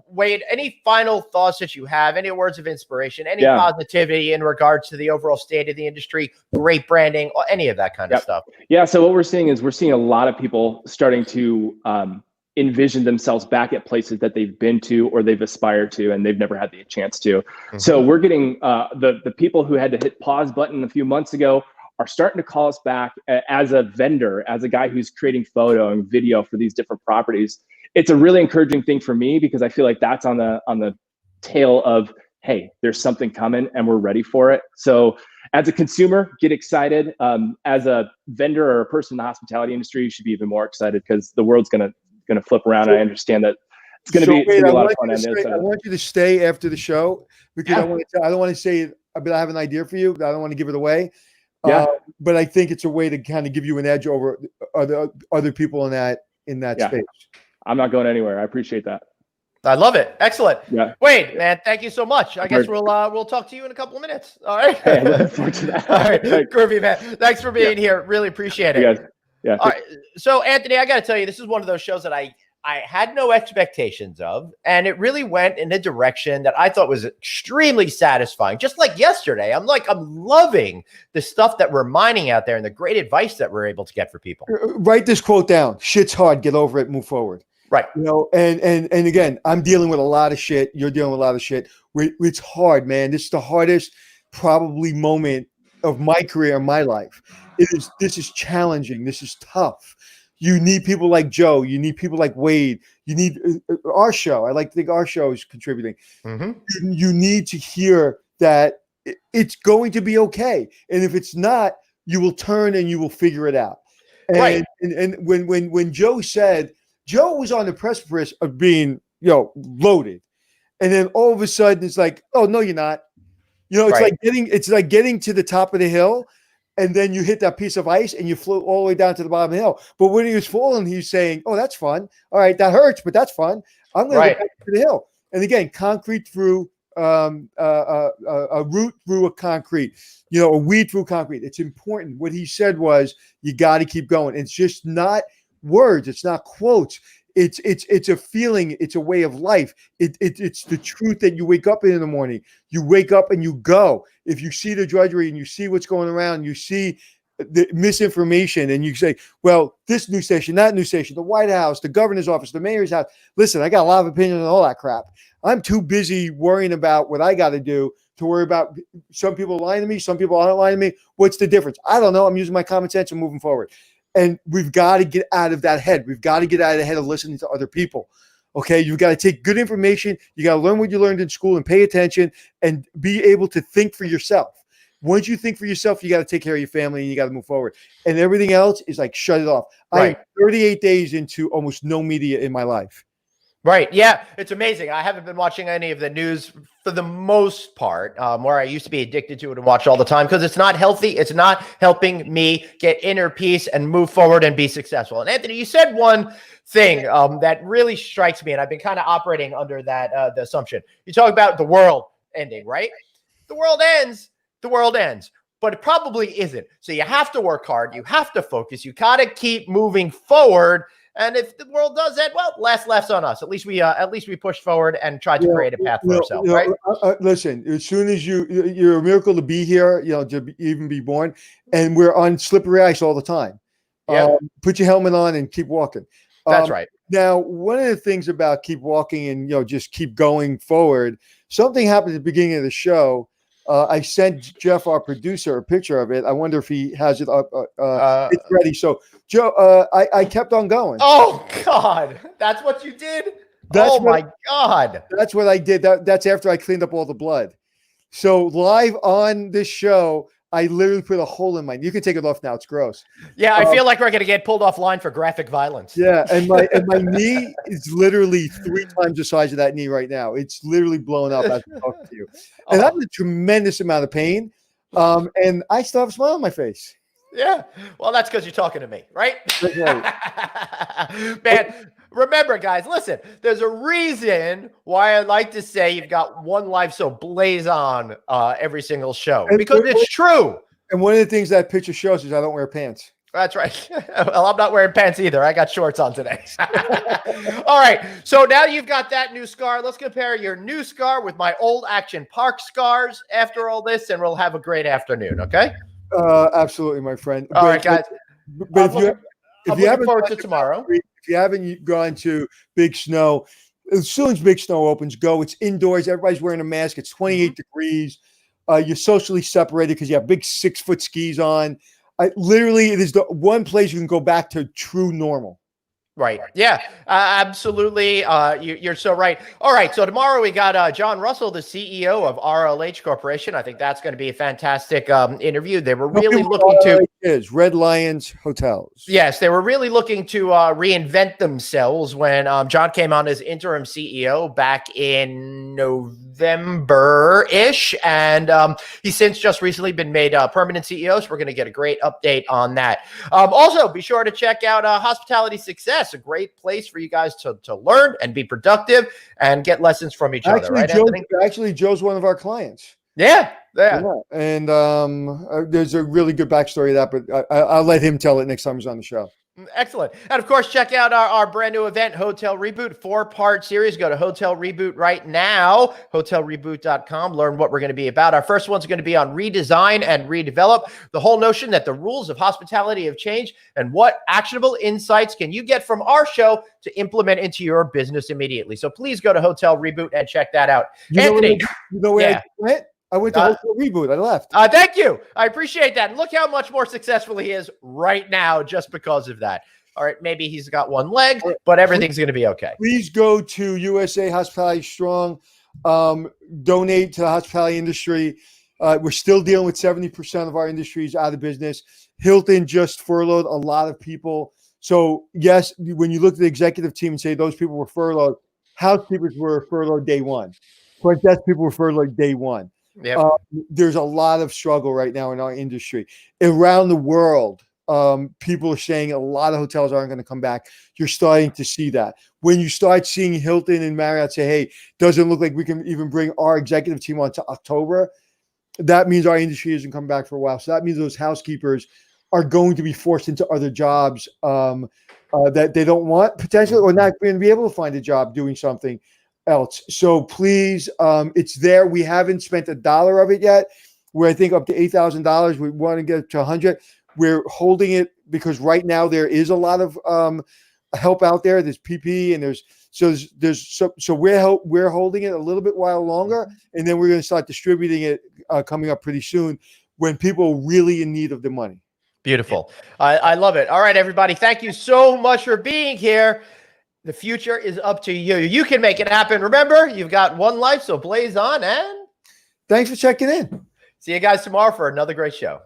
Wade, any final thoughts that you have? Any words of inspiration? Any positivity in regards to the overall state of the industry? Great branding, any of that kind of stuff? Yeah. So what we're seeing is a lot of people starting to envision themselves back at places that they've been to or they've aspired to and they've never had the chance to. So we're getting the people who had to hit pause button a few months ago are starting to call us back as a vendor, as a guy who's creating photo and video for these different properties. It's a really encouraging thing for me because I feel like that's on the tail of, hey, there's something coming and we're ready for it. So as a consumer, get excited. As a vendor or a person in the hospitality industry, you should be even more excited because the world's gonna flip around. I understand that it's gonna be a lot of fun on the other side. I want you to stay after the show because I don't want to say it, but I have an idea for you. I don't want to give it away. But I think it's a way to kind of give you an edge over other people in that space. I'm not going anywhere. I appreciate that. I love it. Excellent. Yeah. Wade, man, thank you so much. I guess we'll talk to you in a couple of minutes. All right. Hey, looking forward to that. All right. Groovy, man. Thanks for being here. Really appreciate it. You guys. Yeah. All right. So, Anthony, I got to tell you, this is one of those shows that I had no expectations of, and it really went in a direction that I thought was extremely satisfying. Just like yesterday, I'm loving the stuff that we're mining out there and the great advice that we're able to get for people. Write this quote down. Shit's hard. Get over it. Move forward. Right. You know, and again, I'm dealing with a lot of shit. You're dealing with a lot of shit. It's hard, man. This is the hardest probably moment of my career, my life. This is challenging. This is tough. You need people like Joe. You need people like Wade. You need our show. I like to think our show is contributing. You need to hear that it's going to be okay. And if it's not, you will turn and you will figure it out. And, right. And when Joe said, Joe was on the precipice of being, loaded. And then all of a sudden it's like, oh, no, you're not. It's like getting to the top of the hill and then you hit that piece of ice and you float all the way down to the bottom of the hill. But when he was falling, he's saying, oh, that's fun. All right, that hurts, but that's fun. I'm going to go back to the hill. And again, concrete through a root through a concrete, a weed through concrete. It's important. What he said was, you got to keep going. It's just not words. It's not quotes. It's a feeling. It's a way of life. It's the truth that you wake up in the morning. You wake up and you go. If you see the drudgery and you see what's going around, you see the misinformation and you say, well, this news station, that news station, the White House, the governor's office, the mayor's house. Listen, I got a lot of opinions on all that crap. I'm too busy worrying about what I got to do to worry about some people lying to me. Some people aren't lying to me. What's the difference? I don't know. I'm using my common sense and moving forward. And we've got to get out of that head. We've got to get out of the head of listening to other people. Okay. You've got to take good information. You got to learn what you learned in school and pay attention and be able to think for yourself. Once you think for yourself, you got to take care of your family and you got to move forward. And everything else is like, shut it off. Right. I'm 38 days into almost no media in my life. Right. Yeah. It's amazing. I haven't been watching any of the news for the most part, where I used to be addicted to it and watch all the time because it's not healthy. It's not helping me get inner peace and move forward and be successful. And Anthony, you said one thing that really strikes me, and I've been kind of operating under that the assumption. You talk about the world ending, right? The world ends. The world ends. But it probably isn't. So you have to work hard. You have to focus. You got to keep moving forward. And if the world does that, well, less laughs on us. At least we push forward and try to create a path for ourselves, right? Listen, as soon as you're a miracle to be here, even be born, and we're on slippery ice all the time. Yeah. Put your helmet on and keep walking. That's right. Now, one of the things about keep walking and just keep going forward, something happened at the beginning of the show. I sent Jeff, our producer, a picture of it. I wonder if he has it up. It's ready. So, Joe, I kept on going. Oh, God. That's what you did? My God. That's what I did. That's after I cleaned up all the blood. So, live on this show, I literally put a hole in you can take it off now. It's gross. Yeah, I feel like we're going to get pulled offline for graphic violence. Yeah, and my knee is literally 3 times the size of that knee right now. It's literally blown up as I'm talking to you. And I'm in a tremendous amount of pain, and I still have a smile on my face. Yeah, well, that's because you're talking to me, right? That's right. Man, remember, guys, listen, there's a reason why I like to say you've got one life, so blaze on every single show, because it's true. And one of the things that picture shows is I don't wear pants. That's right. Well, I'm not wearing pants either. I got shorts on today. All right. So now you've got that new scar. Let's compare your new scar with my old Action Park scars after all this, and we'll have a great afternoon. Okay? Absolutely, my friend. All right, guys. But I'm looking forward to tomorrow. If you haven't gone to Big Snow, as soon as Big Snow opens, go. It's indoors. Everybody's wearing a mask. It's 28 degrees. You're socially separated because you have big 6-foot skis on. Literally, it is the one place you can go back to true normal. Right. Yeah, absolutely. You're so right. All right. So tomorrow we got John Russell, the CEO of RLH Corporation. I think that's going to be a fantastic interview. They were really looking to Red Lions Hotels. Yes, they were really looking to reinvent themselves when John came on as interim CEO back in November-ish, and he's since just recently been made permanent CEO, so we're going to get a great update on that. Also, be sure to check out Hospitality Success, a great place for you guys to learn and be productive and get lessons from each other, right, Anthony? Actually, Joe's one of our clients. Yeah. And there's a really good backstory of that, but I'll let him tell it next time he's on the show. Excellent. And of course, check out our brand new event, Hotel Reboot, 4-part series. Go to Hotel Reboot right now, hotelreboot.com. Learn what we're going to be about. Our first one's going to be on redesign and redevelop, the whole notion that the rules of hospitality have changed and what actionable insights can you get from our show to implement into your business immediately. So please go to Hotel Reboot and check that out. Anthony, you know where I went? I went to Hotel Reboot. I left. Thank you. I appreciate that. And look how much more successful he is right now just because of that. All right, maybe he's got one leg, but everything's going to be okay. Please go to USA Hospitality Strong. Donate to the hospitality industry. We're still dealing with 70% of our industries out of business. Hilton just furloughed a lot of people. So, yes, when you look at the executive team and say those people were furloughed, housekeepers were furloughed day one. Front desk people were furloughed day one. Yep. There's a lot of struggle right now in our industry. Around the world, people are saying a lot of hotels aren't going to come back. You're starting to see that. When you start seeing Hilton and Marriott say, hey, doesn't look like we can even bring our executive team on to October, that means our industry isn't coming back for a while. So that means those housekeepers are going to be forced into other jobs that they don't want potentially, or not going to be able to find a job doing something else. So please, it's there. We haven't spent $1 of it yet. We're, I think, up to $8,000. We want to get to 100. We're holding it because right now there is a lot of help out there. There's PP and so we're holding it a little bit while longer, and then we're going to start distributing it coming up pretty soon when people are really in need of the money. Beautiful. I love it. All right, everybody. Thank you so much for being here. The future is up to you. You can make it happen. Remember, you've got one life, so blaze on, and thanks for checking in. See you guys tomorrow for another great show.